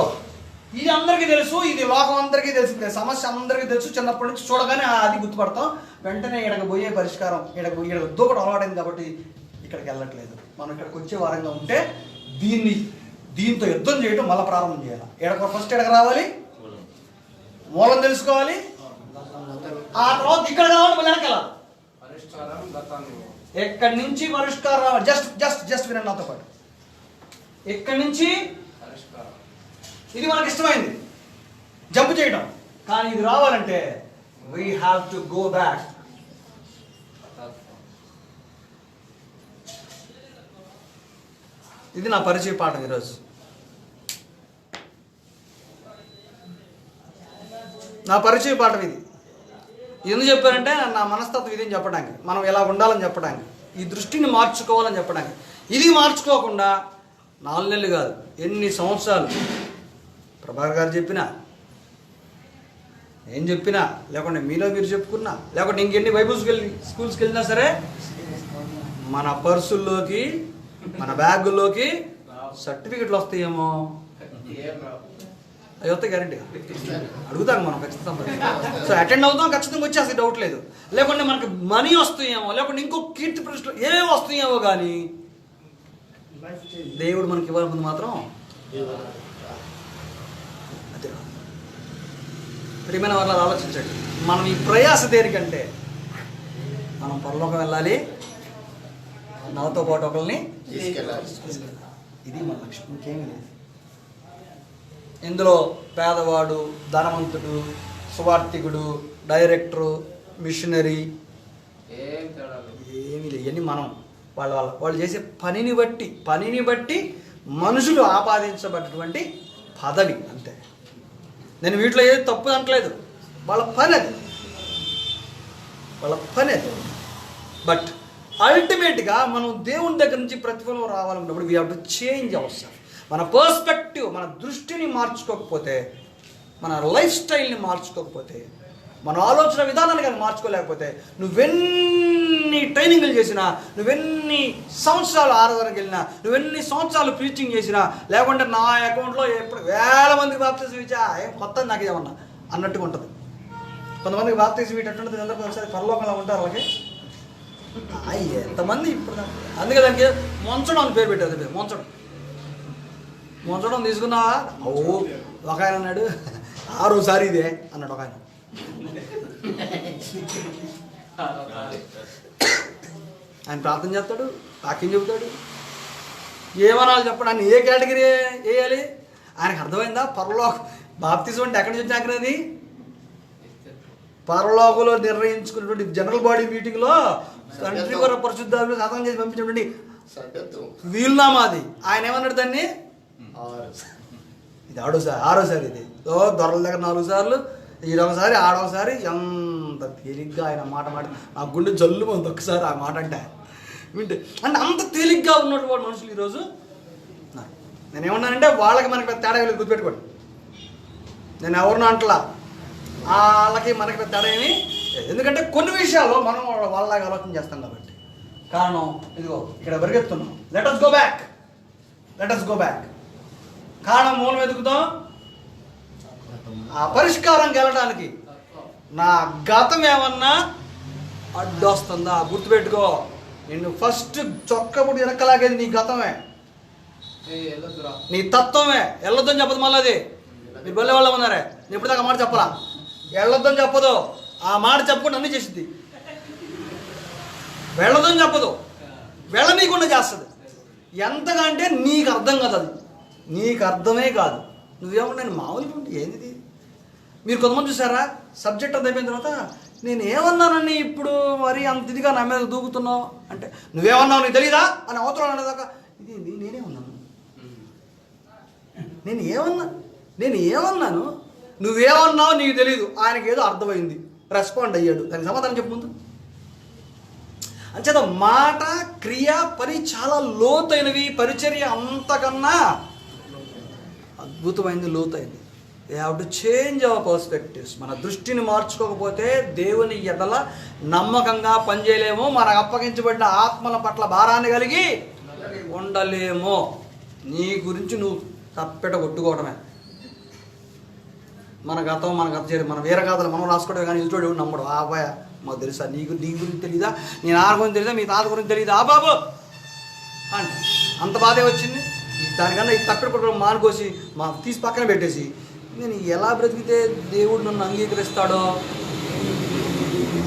ఇది అందరికీ తెలుసు, ఇది లోకం అందరికీ తెలిసిందే, సమస్య అందరికీ తెలుసు. చిన్నప్పటి నుంచి చూడగానే అది గుర్తుపడతాం. వెంటనే ఇక్కడికి పోయే పరిష్కారం, ఇక్కడ దూకడం అలవాటైంది కాబట్టి ఇక్కడికి వెళ్ళట్లేదు. మనం ఇక్కడికి వచ్చే వారంగా ఉంటే దీంతో యుద్ధం చేయడం మళ్ళీ ప్రారంభం చేయాలి. ఫస్ట్ ఎక్కడికి రావాలి, మూలం తెలుసుకోవాలి. ఆ తర్వాత ఇక్కడ కావాలి, మళ్ళీ వెనకాలి. ఎక్కడి నుంచి పరిష్కారం రావాలి. జస్ట్ వినండి నాతో పాటు. ఎక్కడి నుంచి ఇది మనకి ఇష్టమైంది జంప్ చేయడం, కానీ ఇది రావాలంటే we have to go back. ఇది నా పరిచయ పాఠం ఈరోజు. నా పరిచయ పాఠం ఇది. ఎందుకు చెప్పారంటే నా మనస్తత్వం ఇదేం చెప్పడానికి, మనం ఎలా ఉండాలని చెప్పడానికి, ఈ దృష్టిని మార్చుకోవాలని చెప్పడానికి. ఇది మార్చుకోకుండా 4 నెలలు కాదు, ఎన్ని సంవత్సరాలు ప్రభాకర్ గారు చెప్పినా, ఏం చెప్పినా, లేకుంటే మీలో మీరు చెప్పుకున్నా, లేకుంటే ఇంకెన్ని స్కూల్స్కి వెళ్ళినా సరే మన పర్సుల్లోకి, మన బ్యాగుల్లోకి సర్టిఫికెట్లు వస్తాయేమో, అవి వస్తాయి గ్యారెంటీగా. అడుగుతాం మనం ఖచ్చితంగా. సో అటెండ్ అవుతాం, ఖచ్చితంగా వచ్చేసి డౌట్ లేదు. లేకుంటే మనకి మనీ వస్తాయేమో, లేకుంటే ఇంకో కీర్తి ప్రశ్నలు ఏమేమి వస్తాయేమో, కానీ దేవుడు మనకి ఇవ్వాలనుకుంది మాత్రం అదే. ప్రియమైన వాళ్ళు ఆలోచించండి. మనం ఈ ప్రయాస దేనికంటే మనం పరలోకం వెళ్ళాలి, నాతో పాటు ఒకరిని తీసుకెళ్ళాలి. ఇది మన లక్ష్యం, ఇంకేమీ లేదు. ఇందులో పేదవాడు, ధనవంతుడు, సువార్థికుడు, డైరెక్టరు, మిషనరీ ఏమీ లేదు. ఇవన్నీ మనం వాళ్ళు చేసే పనిని బట్టి మనుషులు ఆపాదించబడినటువంటి పదవి అంతే. నేను వీటిలో ఏది తప్పు అనట్లేదు, వాళ్ళ పని అది. బట్ అల్టిమేట్గా మనం దేవుని దగ్గర నుంచి ప్రతిఫలం రావాలన్నప్పుడు we have to change our self. మన పర్స్పెక్టివ్, మన దృష్టిని మార్చుకోకపోతే, మన లైఫ్ స్టైల్ని మార్చుకోకపోతే, మన ఆలోచన విధానాన్ని కానీ మార్చుకోలేకపోతే, నువ్వెన్ని ట్రైనింగ్లు చేసినా, నువ్వెన్ని సంవత్సరాలు ఆరాధనకి వెళ్ళినా, నువ్వెన్ని సంవత్సరాలు ప్రీచింగ్ చేసినా, లేకుంటే నా అకౌంట్లో ఎప్పుడు 1000 మందికి బాప్తిజం ఇచ్చా, ఏం కొత్త నాకు ఏమన్నా అన్నట్టుగా ఉంటుంది. కొంతమందికి బాప్తిజం ఇవ్వటట్టు అందరికీ ఒకసారి పరలోకంలో ఉంటారు. వాళ్ళకి ఎంతమంది ఇప్పుడు, అందుకే దానికి మొంచడం అని పేరు పెట్టారు. మొంచడం తీసుకున్నావా? ఒక ఆయన అన్నాడు, 6సారి ఇదే అన్నాడు ఒక ఆయన. ఆయన ప్రార్థన చేస్తాడు, వాక్యం చెబుతాడు, ఏమనాలి చెప్పండి, ఆయన ఏ కేటగిరీ వేయాలి? ఆయనకు అర్థమైందా? బాప్తిజం అంటే ఎక్కడి నుంచి వచ్చాకనేది పరలోకంలో నిర్ణయించుకున్నటువంటి జనరల్ బాడీ మీటింగ్లో తండ్రి వారి పరిశుద్ధాత్మను శాతం చేసి పంపించినటువంటి వీలునామా అది. ఆయన ఏమన్నాడు దాన్ని? ఇది ఆరోసారి ఇది దొరల దగ్గర 4 సార్లు, ఈడొకసారి ఆడొకసారి. ఎంత తేలిగ్గా ఆయన మాట నా గుండె జల్లు ఉంది ఒకసారి ఆ మాట అంటే వింటే. అంటే అంత తేలిగ్గా ఉన్నటువంటి మనుషులు ఈరోజు. నేనేమన్నానంటే వాళ్ళకి మనకి పెద్ద తేడా లేదు, గుర్తుపెట్టుకోండి. నేను ఎవరినో అంటలా, వాళ్ళకి మనకి పెద్ద తేడా ఏమి. ఎందుకంటే కొన్ని విషయాల్లో మనం వాళ్ళలాగా ఆలోచన చేస్తాం కాబట్టి. కారణం ఇదిగో ఇక్కడ పరిగెత్తున్నాం. Let us go back. కారణం మూలం వెతుకుతాం. ఆ పరిష్కారం వెళ్ళడానికి నా గతం ఏమన్నా అడ్డొస్తుందా? గుర్తుపెట్టుకో, నిన్ను ఫస్ట్ చొక్కబుడి వెనకలాగేది నీ గతమే, నీ తత్వమే. వెళ్ళొద్దని చెప్పదు మళ్ళీ అది. మీరు బల్లే వాళ్ళ ఉన్నారే, నేను ఇప్పుడు దాకా మాట చెప్పరా? వెళ్ళొద్దని చెప్పదు, ఆ మాట చెప్పుకుంటే అన్నీ చేసిద్ది. వెళ్ళొద్దని చెప్పదు, వెళ్ళనీయకుండా చేస్తుంది. ఎంతగా అంటే నీకు అర్థం కాదు, అది నీకు అర్థమే కాదు. నువ్వేమన్నా నేను మామూలుగా ఉంటే ఏంది? మీరు కొంతమంది చూసారా, సబ్జెక్ట్ అంత అయిపోయిన తర్వాత నేను ఏమన్నానని ఇప్పుడు మరి అంత ఇదిగా నా మీద దూకుతున్నావు అంటే, నువ్వేమన్నావు నీకు తెలీదా అని అవతరం అనేదాకా ఇది నేనేమన్నాను నువ్వేమన్నావు నీకు తెలీదు. ఆయనకి ఏదో అర్థమైంది, రెస్పాండ్ అయ్యాడు, దానికి సమాధానం చెప్పు ముందు. అంచేత మాట, క్రియ, పని చాలా లోతైనవి. పరిచర్య అంతకన్నా అద్భుతమైంది, లోతైంది. We have to change our perspectives. మన దృష్టిని మార్చుకోకపోతే దేవుని ఎడల నమ్మకంగా పనిచేయలేము. మనకు అప్పగించబడిన ఆత్మల పట్ల భారాన్ని కలిగి ఉండలేము. నీ గురించి నువ్వు తప్పెట కొట్టుకోవడమే. మన గతం చేయడం, మన వేరే గాథలు మనం రాసుకోవడం. కానీ ఎదుటోడు నమ్మడు. అబ్బాయ మాకు తెలుసా, నీ గురించి తెలీదా, నీ నాన్న గురించి తెలీదా, మీ తాత గురించి తెలీదా బాబు అంటే అంత బాధే వచ్చింది. దానికన్నా ఈ తప్పెట కొట్టుకోవడం మానుకోసి తీసి పక్కన పెట్టేసి నేను ఎలా బ్రతికితే దేవుడు నన్ను అంగీకరిస్తాడో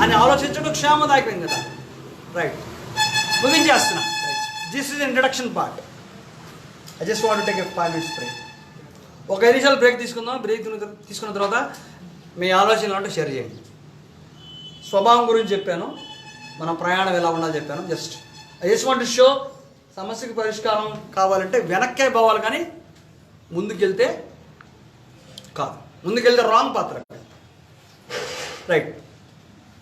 అని ఆలోచించడం క్షేమదాయకమైంది కదా. రైట్, ముగించేస్తున్నా. This is introduction part. I just want to take a 5 minutes break. ఒక 5 నిమిషాలు బ్రేక్ తీసుకుందాం. బ్రేక్ తీసుకున్న తర్వాత మీ ఆలోచనలు అంటే షేర్ చేయండి. స్వభావం గురించి చెప్పాను, మన ప్రయాణం ఎలా ఉండాలో చెప్పాను. I just want to show, సమస్యకి పరిష్కారం కావాలంటే వెనక్కే పోవాలి, కానీ ముందుకెళ్తే కాదు. ముందుకెళ్తే రాంగ్ పాత్ర. రైట్,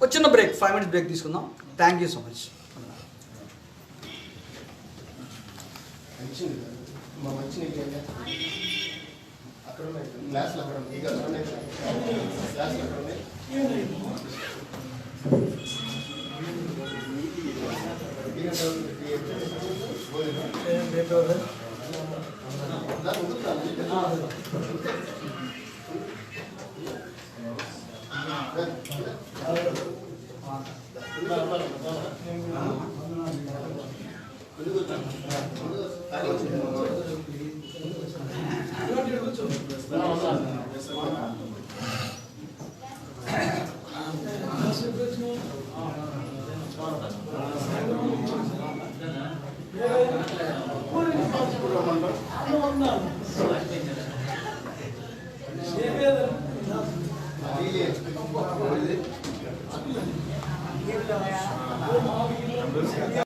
ఒక చిన్న బ్రేక్, 5 minutes బ్రేక్ తీసుకుందాం. Thank you so much. What